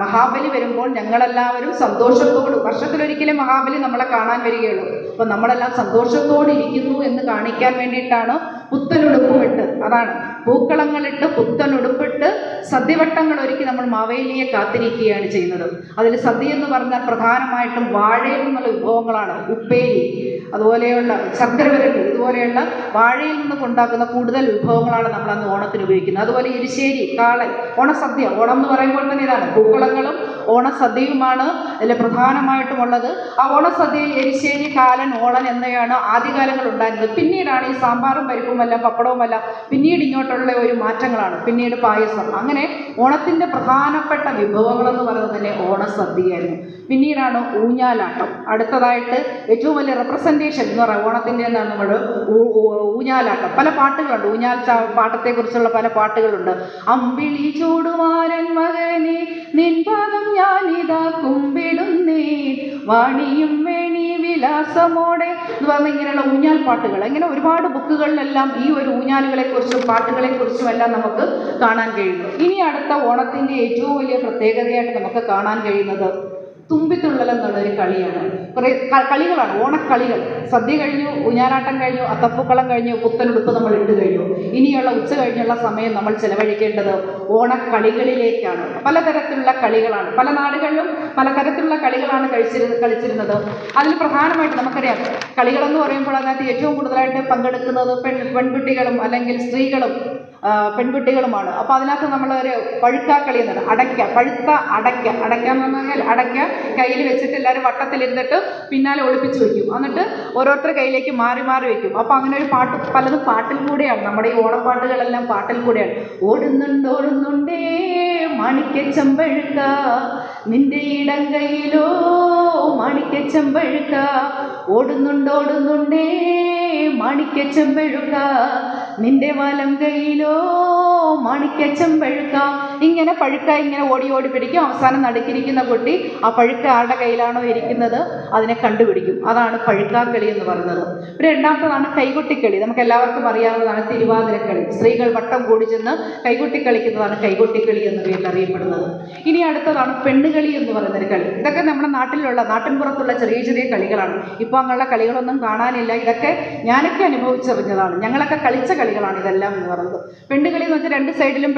മഹാബലി വരുമ്പോൾ ഞങ്ങളെല്ലാവരും സന്തോഷത്തോട്, വർഷത്തിലൊരിക്കലേ മഹാബലി നമ്മളെ കാണാൻ വരികയുള്ളൂ. അപ്പം നമ്മളെല്ലാം സന്തോഷത്തോടെ ഇരിക്കുന്നു എന്ന് കാണിക്കാൻ വേണ്ടിയിട്ടാണ് പുത്തനുടുപ്പുമിട്ട്, അതാണ് പൂക്കളങ്ങളിട്ട് പുത്തനുടുപ്പിട്ട് സദ്യവട്ടങ്ങൾ ഒരുക്കി നമ്മൾ മാവേലിയെ കാത്തിരിക്കുകയാണ് ചെയ്യുന്നത്. അതിൽ സദ്യ എന്ന് പറഞ്ഞാൽ പ്രധാനമായിട്ടും വാഴയിൽ നിന്നുള്ള വിഭവങ്ങളാണ്. ഉപ്പേരി, അതുപോലെയുള്ള ശർക്കര വരട്ടി, ഇതുപോലെയുള്ള വാഴയിൽ നിന്ന് ഉണ്ടാക്കുന്ന കൂടുതൽ വിഭവങ്ങളാണ് നമ്മൾ അന്ന് ഓണത്തിന് ഉപയോഗിക്കുന്നത്. അതുപോലെ എരിശ്ശേരി, കാളൻ, ഓണസദ്യ. ഓണം എന്ന് പറയുമ്പോൾ തന്നെ ഇതാണ് പൂക്കളങ്ങളും ഓണസദ്യയുമാണ് അതിൽ പ്രധാനമായിട്ടുമുള്ളത്. ആ ഓണസദ്യയിൽ എരിശ്ശേരി, കാലൻ, ഓളൻ എന്നിവയാണ് ആദ്യകാലങ്ങൾ ഉണ്ടായിരുന്നത്. പിന്നീടാണ് ഈ സാമ്പാറും പരിപ്പുമല്ല പപ്പടവുമല്ല പിന്നീട് ഇങ്ങോട്ടുള്ള ഒരു മാറ്റങ്ങളാണ്. പിന്നീട് പായസം. അങ്ങനെ ഓണത്തിൻ്റെ പ്രധാനപ്പെട്ട വിഭവങ്ങളെന്ന് പറയുന്നത് തന്നെ ഓണസദ്യയായിരുന്നു. പിന്നീടാണ് ഊഞ്ഞാലാട്ടം. അടുത്തതായിട്ട് ഏറ്റവും വലിയ റെപ്രസെൻറ്റേഷൻ എന്ന് പറയുന്നത് ഓണത്തിൻ്റെ എന്താണ് നമ്മൾ ഊഞ്ഞാലാട്ടം. പല പാട്ടുകളുണ്ട്. പാട്ടത്തെക്കുറിച്ചുള്ള പല പാട്ടുകളുണ്ട്. അമ്പിളി ചൂടുമാരൻ മകനെ നിൻപാദം ഞാനിതാ കുമ്പിടുന്നേ വാണിയും വേണി വിലാസമോടെ എന്ന് പറഞ്ഞ ഇങ്ങനെയുള്ള ഊഞ്ഞാൽ പാട്ടുകൾ. ഇങ്ങനെ ഒരുപാട് ബുക്കുകളിലെല്ലാം ഈ ഒരു ഊഞ്ഞാലുകളെക്കുറിച്ചും പാട്ടുകളെക്കുറിച്ചും എല്ലാം നമുക്ക് കാണാൻ കഴിയുന്നു. ഇനി അടുത്ത ഓണത്തിൻ്റെ ഏറ്റവും വലിയ പ്രത്യേകതയായിട്ട് നമുക്ക് കാണാൻ കഴിയുന്നത് തുമ്പിത്തുള്ളൽ എന്നുള്ളൊരു കളിയാണ്. കുറേ കളികളാണ്, ഓണക്കളികൾ. സദ്യ കഴിഞ്ഞു, ഊഞ്ഞാലാട്ടം കഴിഞ്ഞു, അത്തപ്പൂക്കളം കഴിഞ്ഞു, പുത്തനുടുപ്പ് നമ്മൾ ഇട്ട് കഴിഞ്ഞു. ഇനിയുള്ള ഉച്ച കഴിഞ്ഞുള്ള സമയം നമ്മൾ ചിലവഴിക്കേണ്ടത് ഓണക്കളികളിലേക്കാണ്. പലതരത്തിലുള്ള കളികളാണ്. പല നാടുകളിലും പലതരത്തിലുള്ള കളികളാണ് കളിച്ചിരുന്നത്. അതിൽ പ്രധാനമായിട്ട് നമുക്കറിയാം, കളികളെന്ന് പറയുമ്പോൾ അതിനകത്ത് ഏറ്റവും കൂടുതലായിട്ട് പങ്കെടുക്കുന്നത് പെൺകുട്ടികളും അല്ലെങ്കിൽ സ്ത്രീകളും പെൺകുട്ടികളുമാണ്. അപ്പോൾ അതിനകത്ത് നമ്മളൊരു പഴുക്കാക്കളി എന്നത് പഴുത്ത അടയ്ക്ക എന്ന് പറഞ്ഞാൽ അടയ്ക്ക കയ്യിൽ വെച്ചിട്ട് എല്ലാവരും വട്ടത്തിലിരുന്നിട്ട് പിന്നാലെ ഒളിപ്പിച്ച് വയ്ക്കും. എന്നിട്ട് ഓരോരുത്തരുടെ കയ്യിലേക്ക് മാറി മാറി വയ്ക്കും. അപ്പോൾ അങ്ങനെ ഒരു പാട്ട്, പലതും പാട്ടിൽ കൂടെയാണ്. നമ്മുടെ ഈ ഓണപ്പാട്ടുകളെല്ലാം പാട്ടിൽ കൂടെയാണ്. ഓടുന്നുണ്ടേ മാണിക്യച്ചമ്പഴുക്ക നിന്റെ ഇടം കയ്യിലോ മാണിക്യച്ചമ്പഴുക്ക, ഓടുന്നുണ്ടേ മാണിക്യച്ചമ്പഴുക്ക നിന്റെ വലം കയ്യിലോ മാണിക്യച്ചമ്പഴുക്ക. ഇങ്ങനെ പഴുക്ക ഇങ്ങനെ ഓടി ഓടി പിടിക്കും. അവസാനം നടുക്കിരിക്കുന്ന കുട്ടി ആ പഴുക്ക ആരുടെ കയ്യിലാണോ ഇരിക്കുന്നത് അതിനെ കണ്ടുപിടിക്കും. അതാണ് പഴുക്കാക്കളി എന്ന് പറയുന്നത്. പിന്നെ രണ്ടാമത്തതാണ് കൈകൊട്ടിക്കളി. നമുക്ക് എല്ലാവർക്കും അറിയാവുന്നതാണ് തിരുവാതിരക്കളി. സ്ത്രീകൾ വട്ടം കൂടി ചെന്ന് കൈകൊട്ടി കളിക്കുന്നതാണ് കൈകൊട്ടിക്കളി എന്ന പേരിൽ അറിയപ്പെടുന്നത്. ഇനി അടുത്തതാണ് പെണ്ണുകളി എന്ന് പറയുന്നൊരു കളി. ഇതൊക്കെ നമ്മുടെ നാട്ടിൻപുറത്തുള്ള ചെറിയ ചെറിയ കളികളാണ്. ഇപ്പോൾ അങ്ങനെയുള്ള കളികളൊന്നും കാണാനില്ല. ഇതൊക്കെ ഞാനൊക്കെ അനുഭവിച്ചറിഞ്ഞതാണ്. ഞങ്ങളൊക്കെ കളിച്ച കളികളാണ് ഇതെല്ലാം എന്ന് പറയുന്നത്. പെണ്ണുകളി എന്ന് വെച്ചാൽ 2 സൈഡിലും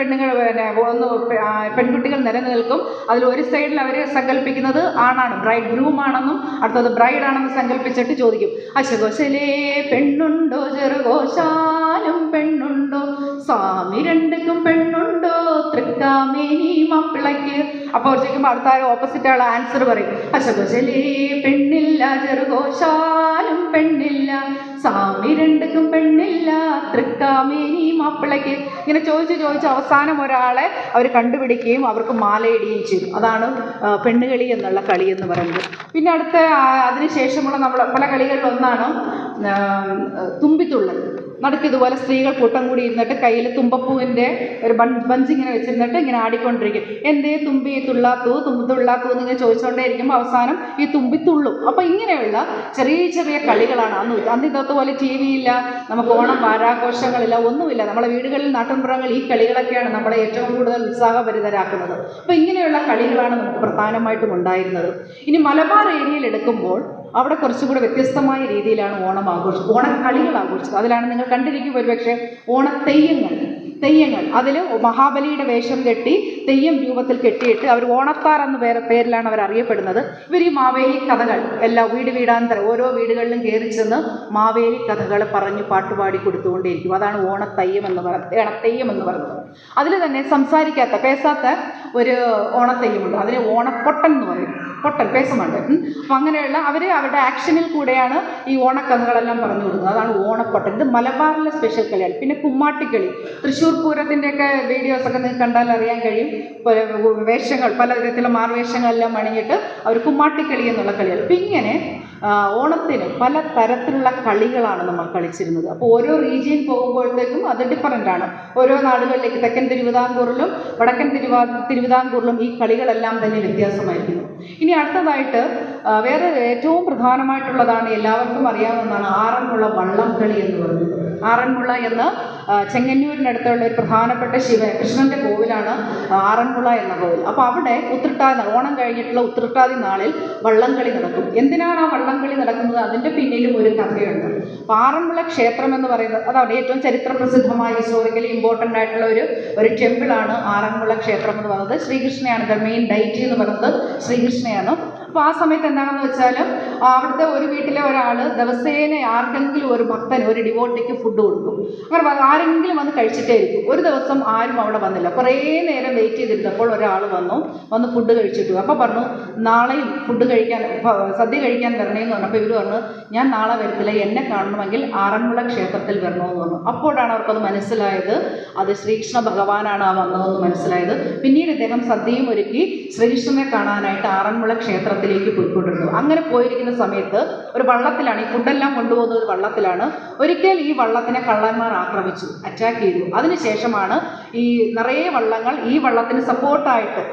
പെൺകുട്ടികൾ നിരന്ന് നിൽക്കും. അതിൽ ഒരു സൈഡിൽ അവർ സങ്കല്പിക്കുന്നത് ആണാണ്, ബ്രൈഡ് ഗ്രൂം ആണെന്നും അടുത്തത് ബ്രൈഡ് ആണെന്നും സങ്കല്പിച്ചിട്ട് ചോദിക്കും, അശകോശലേ പെണ്ണുണ്ടോ ചെറുകോശാലും പെണ്ണുണ്ടോ സ്വാമി രണ്ടുക്കും പെണ്ണുണ്ടോ തൃക്കാമേനി മാപ്പിളയ്ക്ക്. അപ്പോൾ ചോദിക്കുമ്പോൾ അടുത്ത ഓപ്പോസിറ്റ് ആൾ ആൻസർ പറയും, അശകോശലേ പെണ്ണില്ല ചെറുകോശാലും പെണ്ണില്ല സ്വാമി രണ്ടുക്കും പെണ്ണില്ല തൃക്കാമേനി മാപ്പിളയ്ക്ക്. ഇങ്ങനെ ചോദിച്ച് അവസാനം ഒരാളെ അവർ കണ്ടുപിടിക്കുകയും അവർക്ക് മാലയിടുകയും ചെയ്യും. അതാണ് പെണ്ണുകളി എന്നുള്ള കളി എന്ന് പറയുന്നത്. പിന്നെ അതിനുശേഷമുള്ള നമ്മൾ പല കളികളിലൊന്നാണ് തുമ്പിത്തുള്ളൽ. നടുക്കിതുപോലെ സ്ത്രീകൾ കൂട്ടം കൂടി ഇരുന്നിട്ട് കയ്യിൽ തുമ്പപ്പൂവിൻ്റെ ഒരു ബഞ്ച് ഇങ്ങനെ വെച്ചിരുന്നിട്ട് ഇങ്ങനെ ആടിക്കൊണ്ടിരിക്കും. എന്തേ തുമ്പി തുള്ളാത്തു തുള്ളാത്തു എന്നിങ്ങനെ ചോദിച്ചുകൊണ്ടേ ഇരിക്കുമ്പോൾ അവസാനം ഈ തുമ്പി തുള്ളും. അപ്പോൾ ഇങ്ങനെയുള്ള ചെറിയ ചെറിയ കളികളാണ് അന്ന് ഇന്നത്തെ പോലെ ടി വി ഇല്ല, നമുക്ക് ഓണം വാരാഘോഷങ്ങളില്ല, ഒന്നുമില്ല. നമ്മളെ വീടുകളിൽ നാട്ടിൻപുറങ്ങളിൽ ഈ കളികളൊക്കെയാണ് നമ്മളെ ഏറ്റവും കൂടുതൽ ഉത്സാഹഭരിതരാക്കുന്നത്. അപ്പോൾ ഇങ്ങനെയുള്ള കളികളാണ് നമുക്ക് പ്രധാനമായിട്ടും ഉണ്ടായിരുന്നത്. ഇനി മലബാർ ഏരിയയിൽ എടുക്കുമ്പോൾ അവിടെ കുറച്ചുകൂടെ വ്യത്യസ്തമായ രീതിയിലാണ് ഓണക്കളികൾ ആഘോഷിച്ചത്. അതിലാണ് നിങ്ങൾ കണ്ടിരിക്കും ഒരുപക്ഷെ തെയ്യങ്ങൾ അതിൽ മഹാബലിയുടെ വേഷം കെട്ടി തെയ്യം രൂപത്തിൽ കെട്ടിയിട്ട് അവർ ഓണത്താർ എന്ന പേരിലാണ് അവർ അറിയപ്പെടുന്നത്. ഇവർ ഈ മാവേലി കഥകൾ എല്ലാ വീടാന്തരം ഓരോ വീടുകളിലും കയറി ചെന്ന് മാവേലി കഥകൾ പറഞ്ഞ് പാട്ടുപാടി കൊടുത്തുകൊണ്ടേയിരിക്കും. അതാണ് തെയ്യം എന്ന് പറയുന്നത്. അതിൽ തന്നെ പേസാത്ത ഒരു ഓണത്തെയ്യമുണ്ട്. അതിന് ഓണപ്പൊട്ടൻ എന്ന് പറയും. പേസമുണ്ട്. അപ്പം അങ്ങനെയുള്ള അവരുടെ ആക്ഷനിൽ കൂടെയാണ് ഈ ഓണക്കഥകളെല്ലാം പറഞ്ഞു കൊടുക്കുന്നത്. അതാണ് ഓണപ്പൊട്ടൻ. ഇത് മലബാറിലെ സ്പെഷ്യൽ കളിയാണ്. പിന്നെ കുമ്മാട്ടിക്കളി, തൃശ്ശൂർ പൂരത്തിൻ്റെയൊക്കെ വീഡിയോസൊക്കെ നിങ്ങൾക്ക് കണ്ടാൽ അറിയാൻ കഴിയും. വേഷങ്ങൾ പലതരത്തിലുള്ള മാർവേഷങ്ങളെല്ലാം അണിഞ്ഞിട്ട് അവർ കുമ്മാട്ടിക്കളി എന്നുള്ള കളികൾ. അപ്പം ഇങ്ങനെ ഓണത്തിന് പല തരത്തിലുള്ള കളികളാണ് നമ്മൾ കളിച്ചിരുന്നത്. അപ്പോൾ ഓരോ റീജിയൻ പോകുമ്പോഴത്തേക്കും അത് ഡിഫറൻ്റ് ആണ്. ഓരോ നാടുകളിലേക്ക് തെക്കൻ തിരുവിതാംകൂറിലും വടക്കൻ തിരുവിതാംകൂറിലും ഈ കളികളെല്ലാം തന്നെ വ്യത്യാസമായിരിക്കുന്നു. ഇനി അടുത്തതായിട്ട് വേറെ ഏറ്റവും പ്രധാനമായിട്ടുള്ളതാണ്, എല്ലാവർക്കും അറിയാവുന്നതാണ് ആറന്മുള വള്ളംകളി എന്ന് പറയുന്നത്. ആറന്മുള എന്ന ചെങ്ങന്നൂരിനടുത്തുള്ള ഒരു പ്രധാനപ്പെട്ട കൃഷ്ണൻ്റെ കോവിലാണ് ആറന്മുള എന്ന കോവിൽ. അപ്പോൾ അവിടെ ഓണം കഴിഞ്ഞിട്ടുള്ള ഉത്രട്ടാതി നാളിൽ വള്ളംകളി നടക്കും. എന്തിനാണ് ആ വള്ളംകളി നടക്കുന്നത്? അതിൻ്റെ പിന്നിലും ഒരു കഥയുണ്ട്. അപ്പോൾ ആറന്മുള ക്ഷേത്രം എന്ന് പറയുന്നത് അതാണ് ഏറ്റവും ചരിത്ര പ്രസിദ്ധമായ ഹിസ്റ്റോറിക്കലി ഇമ്പോർട്ടൻ്റ് ആയിട്ടുള്ള ഒരു ടെമ്പിളാണ് ആറന്മുള ക്ഷേത്രം എന്ന് പറയുന്നത്. ശ്രീകൃഷ്ണയാണ് ദ മെയിൻ ഡൈറ്റി എന്ന് പറയുന്നത് ശ്രീകൃഷ്ണയാണ്. അപ്പോൾ ആ സമയത്ത് എന്താണെന്ന് വെച്ചാൽ അവിടുത്തെ ഒരു വീട്ടിലെ ഒരാൾ ദിവസേന ആർക്കെങ്കിലും ഒരു ഭക്തൻ ഒരു ഡിവോട്ടിക്ക് ഫുഡ് കൊടുക്കും. അങ്ങനെ ആരെങ്കിലും വന്ന് കഴിച്ചിട്ടേ ഇരിക്കും. ഒരു ദിവസം ആരും അവിടെ വന്നില്ല. കുറേ നേരം വെയിറ്റ് ചെയ്തിരുന്നപ്പോൾ ഒരാൾ വന്ന് ഫുഡ് കഴിച്ചിട്ടു. അപ്പോൾ പറഞ്ഞു നാളെയും സദ്യ കഴിക്കാൻ വരണേന്ന് പറഞ്ഞപ്പോൾ ഇവർ പറഞ്ഞു ഞാൻ നാളെ വരത്തില്ല, എന്നെ കാണണമെങ്കിൽ ആറന്മുള ക്ഷേത്രത്തിൽ വരണമെന്ന് പറഞ്ഞു. അപ്പോഴാണ് അവർക്കത് മനസ്സിലായത്, അത് ശ്രീകൃഷ്ണ ഭഗവാനാണ് ആ വന്നതെന്ന് മനസ്സിലായത്. പിന്നീട് ഇദ്ദേഹം സദ്യയും ഒരുക്കി ശ്രീകൃഷ്ണനെ കാണാനായിട്ട് ആറന്മുള ക്ഷേത്രത്തിലേക്ക് പോയിക്കൊണ്ടിരുന്നു. അങ്ങനെ പോയിരിക്കുന്ന സമയത്ത് ഒരു വള്ളത്തിലാണ്, ഈ ഫുഡെല്ലാം കൊണ്ടുപോകുന്നത് വള്ളത്തിലാണ്. ഒരിക്കൽ ഈ വള്ളത്തിനെ കള്ളന്മാർ ആക്രമിച്ചു, അറ്റാക്ക് ചെയ്തു. അതിനുശേഷമാണ് ഈ നിറയെ വള്ളങ്ങൾ ഈ വള്ളത്തിന് സപ്പോർട്ടായിട്ട്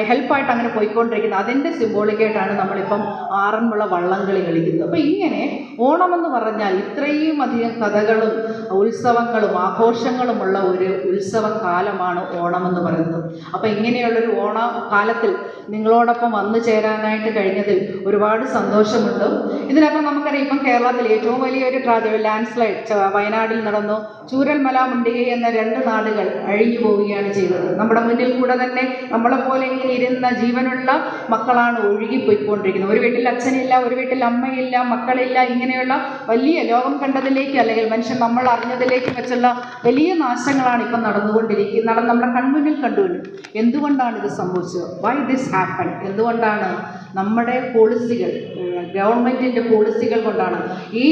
ഹെൽപ്പായിട്ട് അങ്ങനെ പോയിക്കൊണ്ടിരിക്കുന്നത്. അതിൻ്റെ സിംബോളിക്കായിട്ടാണ് നമ്മളിപ്പം ആറന്മുള വള്ളംകളി കളിക്കുന്നത്. അപ്പോൾ ഇങ്ങനെ ഓണമെന്ന് പറഞ്ഞാൽ ഇത്രയും അധികം കഥകളും ഉത്സവങ്ങളും ആഘോഷങ്ങളുമുള്ള ഒരു ഉത്സവകാലമാണ് ഓണമെന്ന് പറയുന്നത്. അപ്പോൾ ഇങ്ങനെയുള്ളൊരു ഓണക്കാലത്തിൽ നിങ്ങളോടൊപ്പം വന്നു ചേരാനായിട്ട് കഴിഞ്ഞതിൽ ഒരുപാട് സന്തോഷമുണ്ട്. ഇതിനപ്പം നമുക്കറിയാം, ഇപ്പം കേരളത്തിൽ ഏറ്റവും വലിയൊരു ട്രാജഡി ലാൻഡ്സ്ലൈഡ് വയനാട്ടിൽ നടന്നു. ചൂരൽമല മുണ്ടികൈ എന്ന 2 നാടുകൾ അഴിഞ്ഞു പോവുകയാണ് ചെയ്തത്. നമ്മുടെ മുന്നിൽ കൂടെ തന്നെ നമ്മളെപ്പോലെ ഇങ്ങനെ ഇരുന്ന ജീവനുള്ള മക്കളാണ് ഒഴുകിപ്പോയിക്കൊണ്ടിരിക്കുന്നത്. ഒരു വീട്ടിൽ അച്ഛനില്ല, ഒരു വീട്ടിൽ അമ്മയില്ല, മക്കളില്ല. ഇങ്ങനെയുള്ള വലിയ ലോകം കണ്ടതിലേക്ക് അല്ലെങ്കിൽ മനുഷ്യൻ നമ്മൾ അറിഞ്ഞതിലേക്ക് വെച്ചുള്ള വലിയ നാശങ്ങളാണ് ഇപ്പം നടന്നുകൊണ്ടിരിക്കുന്നത്, നമ്മുടെ കൺമുന്നിൽ കണ്ടുകൊണ്ട്. എന്തുകൊണ്ടാണ് ഇത് സംഭവിച്ചത്? Why this happen? എന്തുകൊണ്ടാണ്? നമ്മുടെ പോളിസികൾ, ഗവൺമെൻറ്റിൻ്റെ പോളിസികൾ കൊണ്ടാണ്. ഈ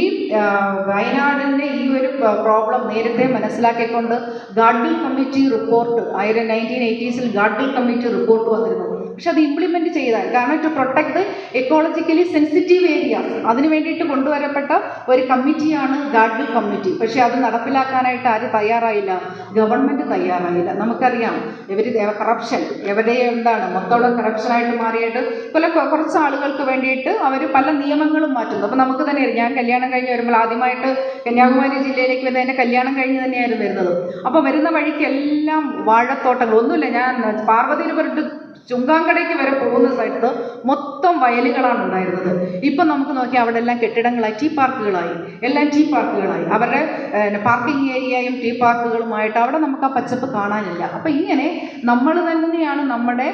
വയനാടിൻ്റെ ഈ ഒരു പ്രോബ്ലം നേരത്തെ മനസ്സിലാക്കിക്കൊണ്ട് Gadgil committee report 1980s Gadgil committee report വന്നിരുന്നു. പക്ഷെ അത് ഇംപ്ലിമെൻറ്റ് ചെയ്താൽ, കാരണം to protect the ecologically sensitive areas, അതിന് വേണ്ടിയിട്ട് കൊണ്ടുവരപ്പെട്ട ഒരു കമ്മിറ്റിയാണ് ഗാഡ്ഗിൽ കമ്മിറ്റി. പക്ഷേ അത് നടപ്പിലാക്കാനായിട്ട് ആര് തയ്യാറായില്ല? ഗവൺമെൻറ് തയ്യാറായില്ല. നമുക്കറിയാം കറപ്ഷൻ എന്താണ് മൊത്തമുള്ള കറപ്ഷനായിട്ട് മാറിയിട്ട് കുറച്ച് ആളുകൾക്ക് വേണ്ടിയിട്ട് അവർ പല നിയമങ്ങളും മാറ്റുന്നു. അപ്പോൾ നമുക്ക് തന്നെ ഞാൻ കല്യാണം കഴിഞ്ഞ് വരുമ്പോൾ ആദ്യമായിട്ട് കന്യാകുമാരി ജില്ലയിലേക്ക് വരുന്നത് എൻ്റെ കല്യാണം കഴിഞ്ഞ് തന്നെയായിരുന്നു വരുന്നത്. അപ്പോൾ വരുന്ന വഴിക്കെല്ലാം വാഴത്തോട്ടങ്ങൾ, ഒന്നുമില്ല, ഞാൻ പാർവതീപുരത്ത് ചുങ്കാങ്കടയ്ക്ക് വരെ പോകുന്ന സ്ഥലത്ത് മൊത്തം വയലുകളാണ് ഉണ്ടായിരുന്നത്. ഇപ്പം നമുക്ക് നോക്കിയാൽ അവിടെ എല്ലാം കെട്ടിടങ്ങളായി, ടീ പാർക്കുകളായി, എല്ലാം ടീ പാർക്കുകളായി. അവരുടെ പാർക്കിംഗ് ഏരിയയും ടീ പാർക്കുകളുമായിട്ട് അവിടെ നമുക്ക് ആ പച്ചപ്പ് കാണാനില്ല. അപ്പം ഇങ്ങനെ നമ്മൾ തന്നെയാണ് നമ്മുടെ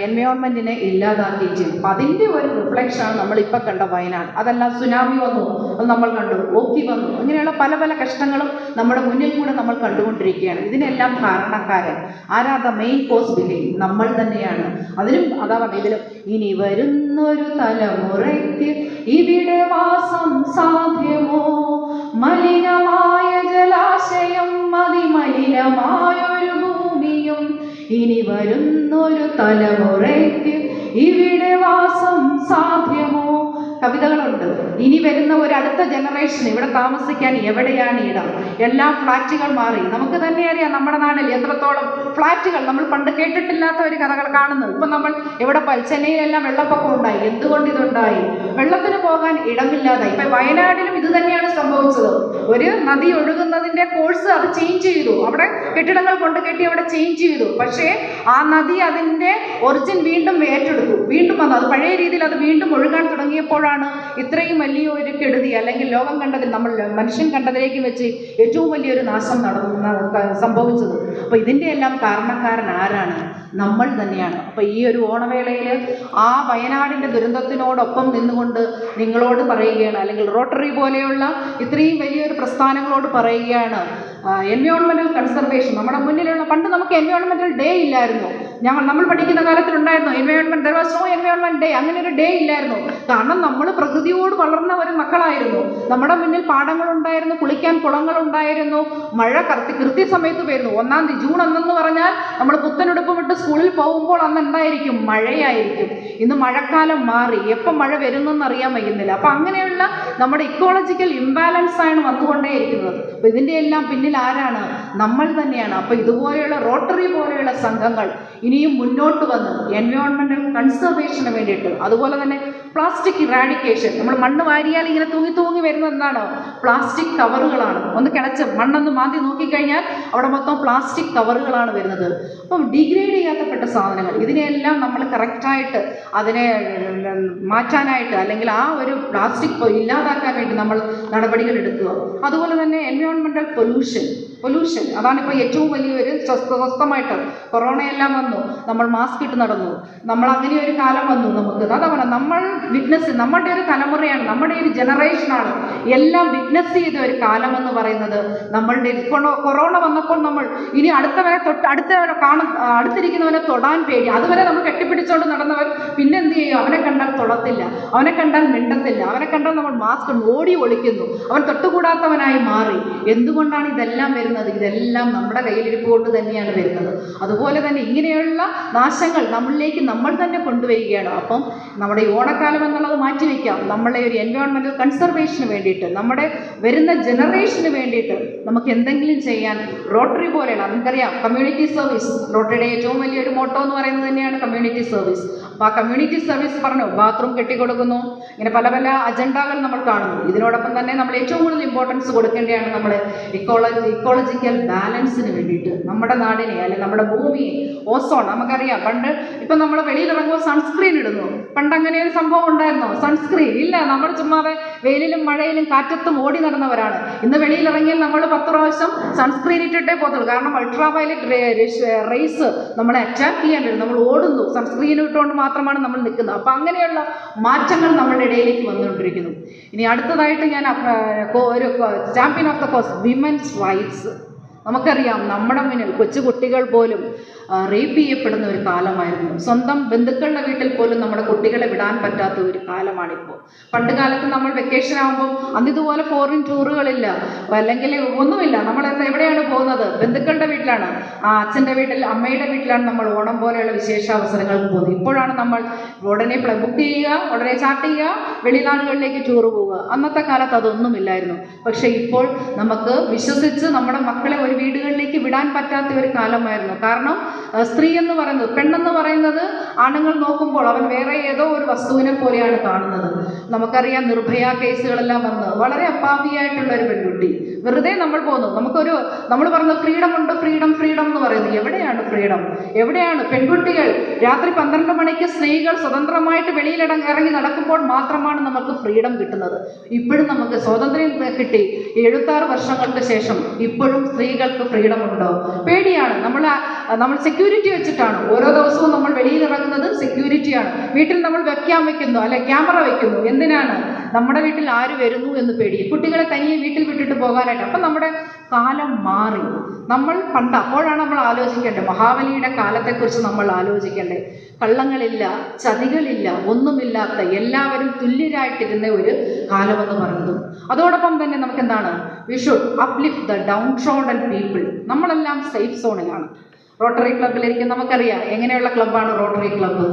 എൻവയോൺമെൻറ്റിനെ ഇല്ലാതാക്കിയിട്ട്. അപ്പം അതിൻ്റെ ഒരു റിഫ്ലക്ഷനാണ് നമ്മളിപ്പോൾ കണ്ട വയനാട്. അതെല്ലാം സുനാമി വന്നു, അത് നമ്മൾ കണ്ടു, ഓക്കി വന്നു, ഇങ്ങനെയുള്ള പല പല കഷ്ടങ്ങളും നമ്മുടെ മുന്നിൽ കൂടെ നമ്മൾ കണ്ടുകൊണ്ടിരിക്കുകയാണ്. ഇതിനെല്ലാം കാരണക്കാരൻ ആരാ? ദ മെയിൻ കോസ് ബിഹൈൻഡ് നമ്മൾ തന്നെയാണ്. അതിലും അതാ പറഞ്ഞ ഇതിലും ഇനി വരുന്നൊരു തലമുറയ്ക്ക് ഇവിടെ വാസം സാധ്യമോ? മലിനമായ ജലാശയം, അതിമലിനമായൊരു ഭൂമിയും. ഇനി വരുന്നൊരു തലമുറയ്ക്ക് ഇവിടെ വാസം സാധ്യമോ? കവിതകളുണ്ട്. ഇനി വരുന്ന ഒരു അടുത്ത ജനറേഷൻ ഇവിടെ താമസിക്കാൻ എവിടെയാണ് ഇടം? എല്ലാ ഫ്ലാറ്റുകൾ മാറി. നമുക്ക് തന്നെ അറിയാം നമ്മുടെ നാട്ടിൽ എത്രത്തോളം ഫ്ലാറ്റുകൾ നമ്മൾ പണ്ട് കേട്ടിട്ടില്ലാത്ത ഒരു കഥകൾ കാണുന്നത്. ഇപ്പം നമ്മൾ എവിടെ ചെന്നൈയിലെല്ലാം വെള്ളപ്പൊക്കം ഉണ്ടായി. എന്തുകൊണ്ട് ഇതുണ്ടായി? വെള്ളത്തിന് പോകാൻ ഇടമില്ലാതായി. ഇപ്പം വയനാട്ടിലും ഇത് തന്നെയാണ് സംഭവിച്ചത്. ഒരു നദി ഒഴുകുന്നതിൻ്റെ കോഴ്സ് അത് ചേഞ്ച് ചെയ്തു. അവിടെ കെട്ടിടങ്ങൾ കൊണ്ട് കെട്ടി അവിടെ ചേഞ്ച് ചെയ്തു. പക്ഷേ ആ നദി അതിൻ്റെ ഒറിജിൻ വീണ്ടും ഏറ്റെടുത്തു. വീണ്ടും വന്നു. അത് പഴയ രീതിയിൽ അത് വീണ്ടും ഒഴുകാൻ തുടങ്ങിയപ്പോഴാണ് ഇത്രയും വലിയൊരു കെടുതി, അല്ലെങ്കിൽ ലോകം കണ്ടതിൽ നമ്മൾ മനുഷ്യൻ കണ്ടതിലേക്ക് വെച്ച് ഏറ്റവും വലിയൊരു നാശം സംഭവിച്ചത്. അപ്പോൾ ഇതിൻ്റെ എല്ലാം കാരണക്കാരൻ ആരാണ്? നമ്മൾ തന്നെയാണ്. അപ്പോൾ ഈ ഒരു ഓണവേളയിൽ ആ വയനാടിൻ്റെ ദുരന്തത്തിനോടൊപ്പം നിന്നുകൊണ്ട് നിങ്ങളോട് പറയുകയാണ്, അല്ലെങ്കിൽ റോട്ടറി പോലെയുള്ള ഇത്രയും വലിയൊരു പ്രസ്ഥാനങ്ങളോട് പറയുകയാണ്, എൻവയോൺമെൻറ്റൽ കൺസർവേഷൻ നമ്മുടെ മുന്നിലുള്ള. പണ്ട് നമുക്ക് എൻവയോൺമെൻറ്റൽ ഡേ ഇല്ലായിരുന്നു. നമ്മൾ പഠിക്കുന്ന കാലത്തിലുണ്ടായിരുന്നു environment, there was no environment day. അങ്ങനെ ഒരു ഡേ ഇല്ലായിരുന്നു. കാരണം നമ്മൾ പ്രകൃതിയോട് വളർന്ന ഒരു മക്കളായിരുന്നു. നമ്മുടെ മുന്നിൽ പാടങ്ങളുണ്ടായിരുന്നു, കുളിക്കാൻ കുളങ്ങളുണ്ടായിരുന്നു, മഴ കൃത്യസമയത്ത് വരുന്നു. 1 ജൂൺ എന്നെന്ന് പറഞ്ഞാൽ നമ്മൾ പുത്തനുടുപ്പ് വിട്ട് സ്കൂളിൽ പോകുമ്പോൾ അന്ന് എന്തായിരിക്കും? മഴയായിരിക്കും. ഇന്ന് മഴക്കാലം മാറി. എപ്പം മഴ വരുന്നെന്ന് അറിയാൻ വയ്യുന്നില്ല. അപ്പം അങ്ങനെയുള്ള നമ്മുടെ ഇക്കോളജിക്കൽ ഇംബാലൻസ് ആണ് വന്നുകൊണ്ടേയിരിക്കുന്നത്. അപ്പോൾ ഇതിൻ്റെ എല്ലാം പിന്നിൽ ആരാണ്? നമ്മൾ തന്നെയാണ്. അപ്പോൾ ഇതുപോലെയുള്ള റോട്ടറി പോലെയുള്ള സംഘങ്ങൾ ഇനിയും മുന്നോട്ട് വന്ന് എൻവയോൺമെൻറ്റൽ കൺസർവേഷന് വേണ്ടിയിട്ട്, അതുപോലെ തന്നെ പ്ലാസ്റ്റിക് ഇറാഡിക്കേഷൻ. നമ്മൾ മണ്ണ് വാരിയാൽ ഇങ്ങനെ തൂങ്ങി വരുന്നത് എന്താണ്? പ്ലാസ്റ്റിക് കവറുകളാണ്. ഒന്ന് കിളച്ച് മണ്ണൊന്ന് മാന്തി നോക്കിക്കഴിഞ്ഞാൽ അവിടെ മൊത്തം പ്ലാസ്റ്റിക് കവറുകളാണ് വരുന്നത്. അപ്പം ഡിഗ്രേഡ് ചെയ്യാത്തപ്പെട്ട സാധനങ്ങൾ, ഇതിനെല്ലാം നമ്മൾ കറക്റ്റായിട്ട് അതിനെ മാറ്റാനായിട്ട്, അല്ലെങ്കിൽ ആ ഒരു പ്ലാസ്റ്റിക് ഇല്ലാതാക്കാൻ വേണ്ടി നമ്മൾ നടപടികൾ എടുക്കുക. അതുപോലെ തന്നെ എൻവയോൺമെൻറ്റൽ പൊല്യൂഷൻ അതാണിപ്പോൾ ഏറ്റവും വലിയൊരു സ്വസ്ഥമായിട്ട്. കൊറോണയെല്ലാം വന്നു, നമ്മൾ മാസ്ക് ഇട്ട് നടന്നു, നമ്മൾ അങ്ങനെ ഒരു കാലം വന്നു. നമുക്ക് അതാ പറഞ്ഞാൽ നമ്മൾ നമ്മുടെ ഒരു തലമുറയാണ്, നമ്മുടെ ഒരു ജനറേഷനാണ് എല്ലാം വിറ്റ്നസ് ചെയ്ത ഒരു കാലമെന്ന് പറയുന്നത്. നമ്മളുടെ കൊറോണ വന്നപ്പോൾ നമ്മൾ ഇനി അടുത്തിരിക്കുന്നവനെ തൊടാൻ പേടി. അതുവരെ നമ്മൾ കെട്ടിപ്പിടിച്ചുകൊണ്ട് നടന്നവർ പിന്നെ എന്ത് ചെയ്യും? അവനെ കണ്ടാൽ തൊടത്തില്ല, അവനെ കണ്ടാൽ മിണ്ടത്തില്ല, അവനെ കണ്ടാൽ നമ്മൾ മാസ്ക് ഓടി ഒളിക്കുന്നു, അവൻ തൊട്ടുകൂടാത്തവനായി മാറി. എന്തുകൊണ്ടാണ് ഇതെല്ലാം വരുന്നത്? ഇതെല്ലാം നമ്മുടെ കയ്യിലിരിപ്പ് കൊണ്ട് തന്നെയാണ് വരുന്നത്. അതുപോലെ തന്നെ ഇങ്ങനെയുള്ള നാശങ്ങൾ നമ്മളിലേക്ക് നമ്മൾ തന്നെ കൊണ്ടുവരികയാണ്. അപ്പം നമ്മുടെ ഈ ഓണക്കാലം എന്നുള്ളത് മാറ്റിവെക്കാം. നമ്മളെ ഒരു എൻവയോൺമെൻറ്റൽ കൺസർവേഷന് വേണ്ടിയിട്ട്, നമ്മുടെ വരുന്ന ജനറേഷന് വേണ്ടിയിട്ട് നമുക്ക് എന്തെങ്കിലും ചെയ്യാൻ റോട്ടറി പോലെയാണ്. നമുക്കറിയാം കമ്മ്യൂണിറ്റി സർവീസ്, റോട്ടറിയുടെ ഏറ്റവും വലിയൊരു മോട്ടോ എന്ന് പറയുന്നത് തന്നെയാണ് കമ്മ്യൂണിറ്റി സർവീസ്. അപ്പോൾ ആ കമ്മ്യൂണിറ്റി സർവീസ് പറഞ്ഞു, ബാത്റൂം കെട്ടിക്കൊടുക്കുന്നു, ഇങ്ങനെ പല പല അജണ്ടകൾ നമ്മൾ കാണുന്നു. ഇതിനോടൊപ്പം തന്നെ നമ്മൾ ഏറ്റവും കൂടുതൽ ഇമ്പോർട്ടൻസ് കൊടുക്കേണ്ടതാണ് നമ്മൾ ഇക്കോളജിക്കൽ ബാലൻസിന് വേണ്ടിയിട്ട്. നമ്മുടെ നാടിനെ, അല്ലെങ്കിൽ നമ്മുടെ ഭൂമിയെ, ഓസോൺ നമുക്കറിയാം. പണ്ട് ഇപ്പം നമ്മൾ വെളിയിലിറങ്ങുമ്പോൾ സൺസ്ക്രീൻ ഇടുന്നു. പണ്ട് അങ്ങനെ ഒരു സംഭവം ഉണ്ടായിരുന്നോ? സൺസ്ക്രീൻ ഇല്ല. നമ്മൾ ചുമ്മാതെ വെയിലിലും മഴയിലും കാറ്റത്തും ഓടി നടന്നവരാണ്. ഇന്ന് വെളിയിലിറങ്ങിയാൽ നമ്മൾ 10 പ്രാവശ്യം സൺസ്ക്രീൻ ഇട്ടിട്ടേ പോകത്തുള്ളൂ. കാരണം അൾട്രാ വയലറ്റ് റേസ് നമ്മളെ അറ്റാക്ക് ചെയ്യാൻ വരും. നമ്മൾ ഓടുന്നു, സൺസ്ക്രീൻ ഇട്ടുകൊണ്ട് മാത്രമാണ് നമ്മൾ നിൽക്കുന്നത്. അപ്പം അങ്ങനെയുള്ള മാറ്റങ്ങൾ നമ്മുടെ ഇടയിലേക്ക് വന്നുകൊണ്ടിരിക്കുന്നു. ഇനി അടുത്തതായിട്ട് ഞാൻ ഒരു champion of the cause women's rights. നമുക്കറിയാം നമ്മുടെ മുന്നിൽ കൊച്ചു കുട്ടികൾ പോലും റേപ്പ് ചെയ്യപ്പെടുന്ന ഒരു കാലമായിരുന്നു. സ്വന്തം ബന്ധുക്കളുടെ വീട്ടിൽ പോലും നമ്മുടെ കുട്ടികളെ വിടാൻ പറ്റാത്ത ഒരു കാലമാണിപ്പോൾ. പണ്ട് കാലത്ത് നമ്മൾ വെക്കേഷൻ ആകുമ്പോൾ അന്ന് ഇതുപോലെ ഫോറിൻ ടൂറുകളില്ല, അല്ലെങ്കിൽ ഒന്നുമില്ല. നമ്മൾ എവിടെയാണ് പോകുന്നത്? ബന്ധുക്കളുടെ വീട്ടിലാണ്, അച്ഛൻ്റെ വീട്ടിൽ, അമ്മയുടെ വീട്ടിലാണ് നമ്മൾ ഓണം പോലെയുള്ള വിശേഷാവസരങ്ങൾക്ക് പോകുന്നത്. ഇപ്പോഴാണ് നമ്മൾ ഉടനെ ബുക്ക് ചെയ്യുക, ഉടനെ ചാർട്ട് ചെയ്യുക, വെളിനാടുകളിലേക്ക് ടൂർ പോവുക. അന്നത്തെ കാലത്ത് അതൊന്നുമില്ലായിരുന്നു. പക്ഷേ ഇപ്പോൾ നമുക്ക് വിശ്വസിച്ച് നമ്മുടെ മക്കളെ ഒരു വീടുകളിലേക്ക് വിടാൻ പറ്റാത്ത ഒരു കാലമായിരുന്നു. കാരണം സ്ത്രീ എന്ന് പറയുന്നത്, പെണ്ണെന്ന് പറയുന്നത് ആണുങ്ങൾ നോക്കുമ്പോൾ അവൻ വേറെ ഏതോ ഒരു വസ്തുവിനെ പോലെയാണ് കാണുന്നത്. നമുക്കറിയാം നിർഭയ കേസുകളെല്ലാം വന്ന് വളരെ അപ്പാവിയായിട്ടുള്ള ഒരു പെൺകുട്ടി വെറുതെ നമ്മൾ പോകുന്നു. നമ്മൾ പറയുന്നത് ഫ്രീഡം ഉണ്ട്, ഫ്രീഡം എന്ന് പറയുന്നത്. എവിടെയാണ് ഫ്രീഡം? എവിടെയാണ്? പെൺകുട്ടികൾ രാത്രി 12 മണിക്ക് സ്ത്രീകൾ സ്വതന്ത്രമായിട്ട് വെളിയിൽ ഇറങ്ങി നടക്കുമ്പോൾ മാത്രമാണ് നമുക്ക് ഫ്രീഡം കിട്ടുന്നത്. ഇപ്പോഴും നമുക്ക് സ്വാതന്ത്ര്യം കിട്ടി 76 വർഷങ്ങൾക്ക് ശേഷം ഇപ്പോഴും സ്ത്രീകൾക്ക് ഫ്രീഡം ഉണ്ടോ? പേടിയാണ്. നമ്മൾ സെക്യൂരിറ്റി വെച്ചിട്ടാണ് ഓരോ ദിവസവും നമ്മൾ വെളിയിൽ ഇറങ്ങുന്നത്. സെക്യൂരിറ്റിയാണ്. വീട്ടിൽ നമ്മൾ വെക്കാൻ വെക്കുന്നു, അല്ലെ ക്യാമറ വെക്കുന്നു. എന്തിനാണ്? നമ്മുടെ വീട്ടിൽ ആര് വരുന്നു എന്ന് പേടി. കുട്ടികളെ തനിയെ വീട്ടിൽ വിട്ടിട്ട് പോകാനായിട്ട്. അപ്പം നമ്മുടെ കാലം മാറി. നമ്മൾ അപ്പോഴാണ് നമ്മൾ ആലോചിക്കേണ്ടത്, മഹാബലിയുടെ കാലത്തെക്കുറിച്ച് നമ്മൾ ആലോചിക്കേണ്ടത്. കള്ളങ്ങളില്ല, ചതികളില്ല, ഒന്നുമില്ലാത്ത എല്ലാവരും തുല്യരായിട്ടിരുന്ന ഒരു കാലമെന്ന് പറയുന്നതും. അതോടൊപ്പം തന്നെ നമുക്കെന്താണ്? We should uplift the Dawn trodden people. നമ്മളെല്ലാം സേഫ് സോണിലാണ്. റോട്ടറി ക്ലബ്ബിലിരിക്കും, നമുക്കറിയാം എങ്ങനെയുള്ള ക്ലബ്ബാണ് റോട്ടറി ക്ലബ്ബ്.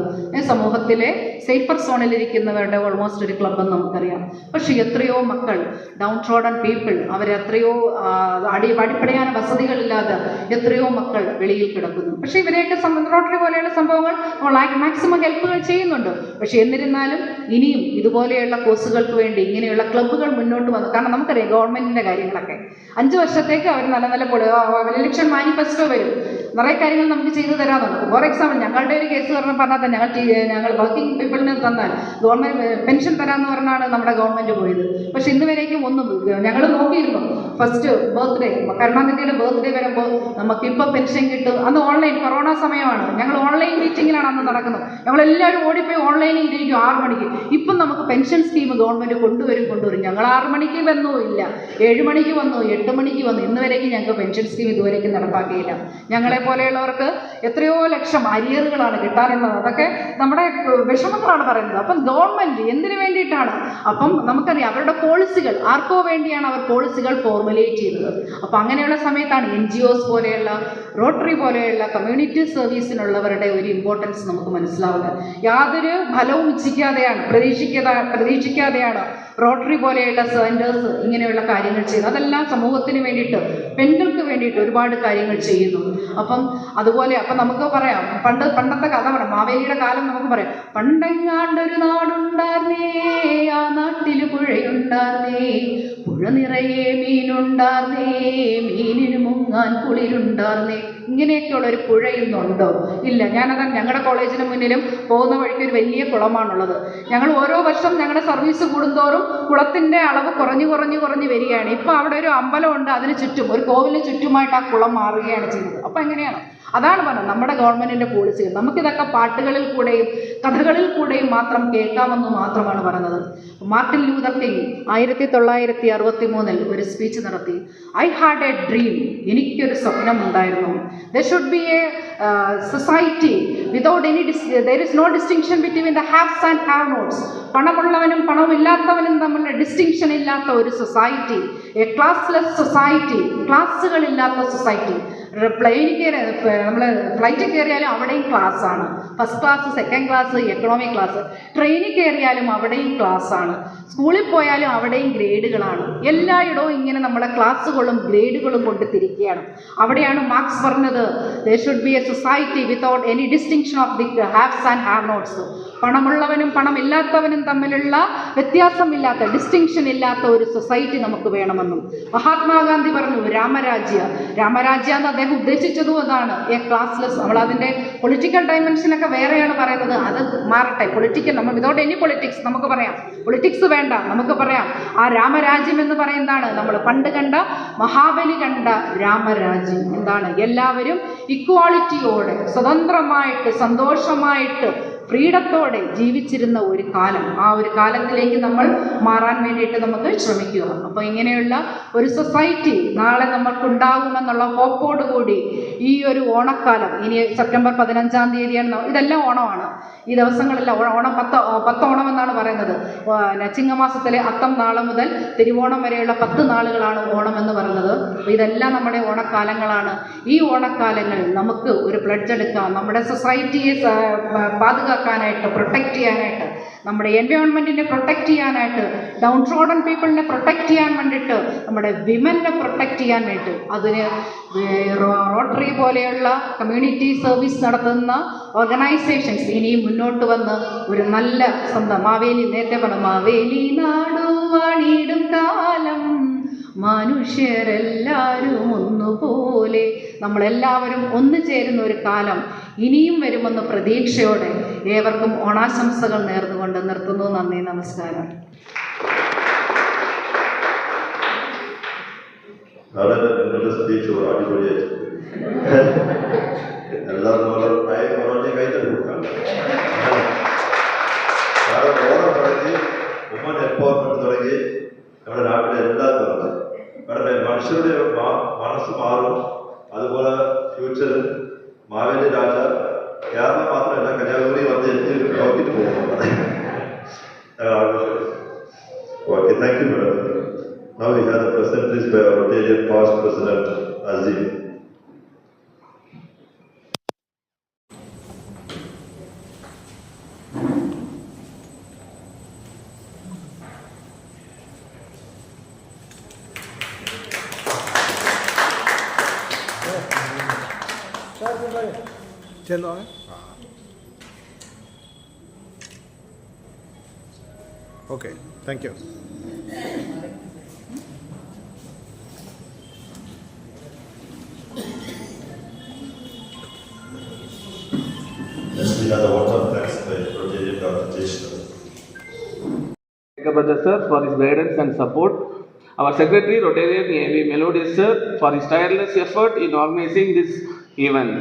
സമൂഹത്തിലെ സേഫർ സോണിലിരിക്കുന്നവരുടെ ഓൾമോസ്റ്റ് ഒരു ക്ലബ്ബെന്ന് നമുക്കറിയാം. പക്ഷേ എത്രയോ മക്കൾ, ഡൗൺ ട്രോഡൺ പീപ്പിൾ, അവരെത്രയോ അടിപ്പടയാന വസതികളില്ലാതെ എത്രയോ മക്കൾ വെളിയിൽ കിടക്കുന്നു. പക്ഷേ ഇവരെയൊക്കെ റോട്ടറി പോലെയുള്ള സംഭവങ്ങൾ മാക്സിമം ഹെൽപ്പുകൾ ചെയ്യുന്നുണ്ട്. പക്ഷേ എന്നിരുന്നാലും ഇനിയും ഇതുപോലെയുള്ള കോഴ്സുകൾക്ക് വേണ്ടി ഇങ്ങനെയുള്ള ക്ലബ്ബുകൾ മുന്നോട്ട് വന്നു. കാരണം നമുക്കറിയാം ഗവൺമെൻറ്റിൻ്റെ കാര്യങ്ങളൊക്കെ 5 വർഷത്തേക്ക് അവർ നല്ല ഇലക്ഷൻ മാനിഫെസ്റ്റോ വരും, നിറയെ കാര്യങ്ങൾ നമുക്ക് ചെയ്തു തരാമെന്നുണ്ട്. ഫോർ എക്സാമ്പിൾ ഞങ്ങളുടെ ഒരു കേസ് പറഞ്ഞാൽ ഞങ്ങൾ വർക്കിംഗ് പീപ്പിളിന് തന്നാൽ ഗവൺമെൻറ് പെൻഷൻ തരാമെന്ന് പറഞ്ഞാണ് നമ്മുടെ ഗവൺമെൻറ് പോയത്. പക്ഷെ ഇന്ന് വരേക്കും ഒന്നും ഞങ്ങൾ നോക്കിയിരുന്നു. ഫസ്റ്റ് ബർത്ത്ഡേ കരുണാനിധിയുടെ ബർത്ത്ഡേ വരുമ്പോൾ നമുക്കിപ്പോൾ പെൻഷൻ കിട്ടും. അന്ന് ഓൺലൈൻ കൊറോണ സമയമാണ്, ഞങ്ങൾ ഓൺലൈൻ മീറ്റിങ്ങിലാണ് അന്ന് നടക്കുന്നത്. ഞങ്ങളെല്ലാവരും ഓടിപ്പോയി ഓൺലൈനിൽ ഇരിക്കും 6 മണിക്ക്. ഇപ്പം നമുക്ക് പെൻഷൻ സ്കീം ഗവൺമെൻറ് കൊണ്ടുവരും. ഞങ്ങൾ 6 മണിക്ക് വന്നു ഇല്ല, 7 മണിക്ക് വന്നു, 8 മണിക്ക് വന്നു. ഇന്ന് വരേക്കും ഞങ്ങൾക്ക് പെൻഷൻ സ്കീം ഇതുവരേക്കും നടപ്പാക്കിയില്ല. ഞങ്ങളെ പോലെയുള്ളവർക്ക് എത്രയോ ലക്ഷം അരിയറുകളാണ് കിട്ടാനുള്ളത്. അതൊക്കെ നമ്മുടെ വിഷമങ്ങളാണ് പറയുന്നത്. അപ്പം ഗവൺമെൻറ് എന്തിനു വേണ്ടിയിട്ടാണ്? അപ്പം നമുക്കറിയാം അവരുടെ പോളിസികൾ ആർക്കോ വേണ്ടിയാണ് അവർ പോളിസികൾ ഫോർമുലേറ്റ് ചെയ്തത്. അപ്പം അങ്ങനെയുള്ള സമയത്താണ് NGOs പോലെയുള്ള റോട്ടറി പോലെയുള്ള കമ്മ്യൂണിറ്റി സർവീസിനുള്ളവരുടെ ഒരു ഇമ്പോർട്ടൻസ് നമുക്ക് മനസ്സിലാവുന്നത്. യാതൊരു ഫലവും ഇച്ഛിക്കാതെയാണ് പ്രതീക്ഷിക്കാതെയാണ് റോട്ടറി പോലെയുള്ള സെൻറ്റേഴ്സ് ഇങ്ങനെയുള്ള കാര്യങ്ങൾ ചെയ്യുന്നത്. അതെല്ലാം സമൂഹത്തിന് വേണ്ടിയിട്ട്, പെൺകൾക്ക് വേണ്ടിയിട്ട് ഒരുപാട് കാര്യങ്ങൾ ചെയ്യുന്നു. അപ്പം അതുപോലെ അപ്പം നമുക്ക് പറയാം പണ്ടത്തെ കഥ പറയാം, മാവേലിയുടെ കാലം നമുക്ക് പറയാം. പണ്ടെങ്ങാണ്ടൊരു നാടുണ്ടാർന്നേ, ആ നാട്ടിൽ പുഴയുണ്ടാർന്നേ, പുഴ നിറയെ മീനുണ്ടാർന്നേ, മീനിന് മുങ്ങാൻ കുളിരുണ്ടാർന്നേ. ഇങ്ങനെയൊക്കെയുള്ള ഒരു പുഴ ഇന്നുണ്ടോ? ഇല്ല. ഞാനത് ഞങ്ങളുടെ കോളേജിന് മുന്നിലും പോകുന്ന വഴിക്ക് ഒരു വലിയ കുളമാണുള്ളത്. ഞങ്ങൾ ഓരോ വർഷം ഞങ്ങളുടെ സർവീസ് കൂടുന്തോറും കുളത്തിൻ്റെ അളവ് കുറഞ്ഞു വരികയാണ്. ഇപ്പോൾ അവിടെ ഒരു അമ്പലമുണ്ട്, അതിന് ചുറ്റും ഒരു കോവിലിന് ചുറ്റുമായിട്ട് ആ കുളം മാറുകയാണ് ചെയ്യുന്നത്. അപ്പോൾ എങ്ങനെയാണ്? അതാണ് പറഞ്ഞത് നമ്മുടെ ഗവൺമെൻറ്റിൻ്റെ പോളിസികൾ. നമുക്കിതൊക്കെ പാട്ടുകളിൽ കൂടെയും കഥകളിൽ കൂടെയും മാത്രം കേൾക്കാമെന്ന് മാത്രമാണ് പറഞ്ഞത്. മാർട്ടിൻ ലൂതർ കിങ് 1963 ഒരു സ്പീച്ച് നടത്തി. ഐ ഹാഡ് എ ഡ്രീം, എനിക്കൊരു സ്വപ്നം ഉണ്ടായിരുന്നു. There should be a society without any there is no distinction between the haves and have-nots. പണമുള്ളവനും പണമില്ലാത്തവനും തമ്മിലുള്ള ഡിസ്റ്റിങ്ഷൻ ഇല്ലാത്ത ഒരു സൊസൈറ്റി, എ ക്ലാസ്ലെസ് സൊസൈറ്റി, ക്ലാസ്സുകളില്ലാത്ത സൊസൈറ്റി. നമ്മൾ ഫ്ലൈറ്റിൽ കയറിയാലും അവിടെയും ക്ലാസ്സാണ്. First class, second class, economic class. ട്രെയിനിൽ കയറിയാലും അവിടെയും ക്ലാസ്സാണ്. സ്കൂളിൽ പോയാലും അവിടെയും ഗ്രേഡുകളാണ്. എല്ലായിടവും ഇങ്ങനെ നമ്മളെ ക്ലാസ്സുകളും ഗ്രേഡുകളും കൊണ്ട് തിരിക്കുകയാണ്. അവിടെയാണ് മാർക്സ് പറഞ്ഞത് there should be a society without any distinction of the haves and have-nots. പണമുള്ളവനും പണമില്ലാത്തവനും തമ്മിലുള്ള വ്യത്യാസമില്ലാത്ത, ഡിസ്റ്റിങ്ഷൻ ഇല്ലാത്ത ഒരു സൊസൈറ്റി നമുക്ക് വേണമെന്നും മഹാത്മാഗാന്ധി പറഞ്ഞു. രാമരാജ്യ എന്ന് അദ്ദേഹം ഉദ്ദേശിച്ചതും അതാണ്, എ ക്ലാസ്ലെസ്. നമ്മളതിൻ്റെ പൊളിറ്റിക്കൽ ഡയമെൻഷനൊക്കെ വേറെയാണ് പറയുന്നത്, അത് മാറട്ടെ. പൊളിറ്റിക്കൽ നമ്മൾ വിതൗട്ട് എനി പൊളിറ്റിക്സ് നമുക്ക് പറയാം, പൊളിറ്റിക്സ് വേണ്ട, നമുക്ക് പറയാം. ആ രാമരാജ്യം എന്ന് പറയുന്നതാണ് നമ്മൾ പണ്ട് കണ്ട മഹാബലി കണ്ട രാമരാജ്യം. എന്താണ്? എല്ലാവരും ഇക്വാളിറ്റിയോടെ സ്വതന്ത്രമായിട്ട് സന്തോഷമായിട്ട് ഫ്രീഡത്തോടെ ജീവിച്ചിരുന്ന ഒരു കാലം. ആ ഒരു കാലത്തിലേക്ക് നമ്മൾ മാറാൻ വേണ്ടിയിട്ട് നമുക്ക് ശ്രമിക്കുക. അപ്പോൾ ഇങ്ങനെയുള്ള ഒരു സൊസൈറ്റി നാളെ നമ്മൾക്കുണ്ടാകുമെന്നുള്ള ഹോപ്പോടുകൂടി ഈ ഒരു ഓണക്കാലം, ഇനി സെപ്റ്റംബർ 15-ാം തീയതിയാണ്, ഇതെല്ലാം ഓണമാണ്. ഈ ദിവസങ്ങളെല്ലാം ഓണം 10 ഓണം എന്നാണ് പറയുന്നത്. ചിങ്ങമാസത്തിലെ അത്തം നാളെ മുതൽ തിരുവോണം വരെയുള്ള 10 നാളുകളാണ് ഓണം എന്ന് പറയുന്നത്. അപ്പോൾ ഇതെല്ലാം നമ്മുടെ ഓണക്കാലങ്ങളാണ്. ഈ ഓണക്കാലങ്ങൾ നമുക്ക് ഒരു പ്ലഡ്ജ് എടുക്കാം, നമ്മുടെ സൊസൈറ്റിയെ പാതുകാക്കാനായിട്ട്, പ്രൊട്ടക്റ്റ് ചെയ്യാനായിട്ട്, നമ്മുടെ എൻവയോൺമെൻറ്റിനെ പ്രൊട്ടക്റ്റ് ചെയ്യാനായിട്ട്, ഡൗൺ ട്രോഡൺ പീപ്പിളിനെ പ്രൊട്ടക്റ്റ് ചെയ്യാൻ വേണ്ടിയിട്ട്, നമ്മുടെ വിമനെ പ്രൊട്ടക്റ്റ് ചെയ്യാൻ വേണ്ടിയിട്ട്. അതിന് റോട്ടറി പോലെയുള്ള കമ്മ്യൂണിറ്റി സർവീസ് നടത്തുന്ന ഓർഗനൈസേഷൻസ് ഇനിയും മുന്നോട്ട് വന്ന് ഒരു നല്ല സ്വന്തം മാവേലി, നേരത്തെ പറഞ്ഞു മാവേലി നാടുവാണിടും കാലം മനുഷ്യരെല്ലാവരും ഒന്നുപോലെ, നമ്മളെല്ലാവരും ഒന്നു ചേരുന്ന ഒരു കാലം ഇനിയും വരുമെന്ന പ്രതീക്ഷയോടെ ഏവർക്കും ഓണാശംസകൾ നേർന്നുകൊണ്ട് നിർത്തുന്നു. നന്ദി, നമസ്കാരം. സ്പീച്ച് അടിപൊളിയായിട്ട് എല്ലാവരും കൈ തടുക്കാം. ഓണം തുടങ്ങി, വുമൺ എംപവർമെന്റ് തുടങ്ങി നമ്മുടെ നാട്ടിലെ എല്ലാവരും പറഞ്ഞു. കാരണം മനുഷ്യരുടെ മനസ്സ് മാറും. അതുപോലെ ഫ്യൂച്ചറിൽ മാവേലി രാജ കേരളം മാത്രമല്ല കന്യാകുമാരി വന്ന് എത്തി നോക്കിയിട്ട് പോകുന്നത്. Okay, thank you madam. Now we have the presentaries by our Rotarian past President Azim. ചെന്ന് വാങ്ങ. Okay, thank you. Next, we have the water thanks by Rotarian Dr. Jeshna. Brother sir for his guidance and support. Our secretary Rotarian A.V. Melodious sir for his tireless effort in organizing this event.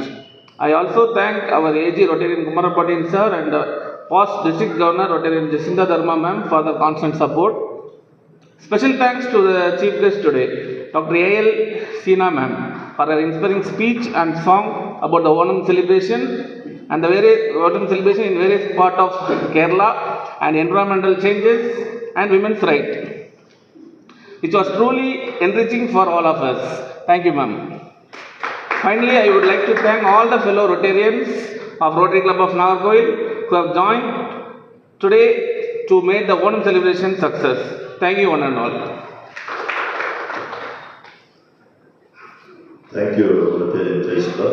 I also thank our AG Rotarian Kumarapatin sir and the past district governor Rotarian Jacinta Dharma ma'am for the constant support. Special thanks to the chief guest today, Dr. A.L. Seena ma'am for her inspiring speech and song about the Onam celebration and the various Onam celebration in various parts of Kerala and environmental changes and women's rights. It was truly enriching for all of us. Thank you, ma'am. Finally, I would like to thank all the fellow Rotarians of Rotary Club of Nagarkoil who have joined today to make the Onam celebration success. Thank you, one and all. Thank you, Rotarian Jeshna.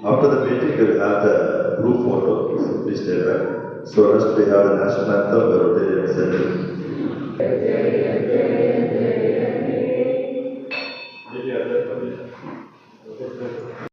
After the meeting, we will have the group photo. So please stay back. So next we have the national anthem by Rotarian Center.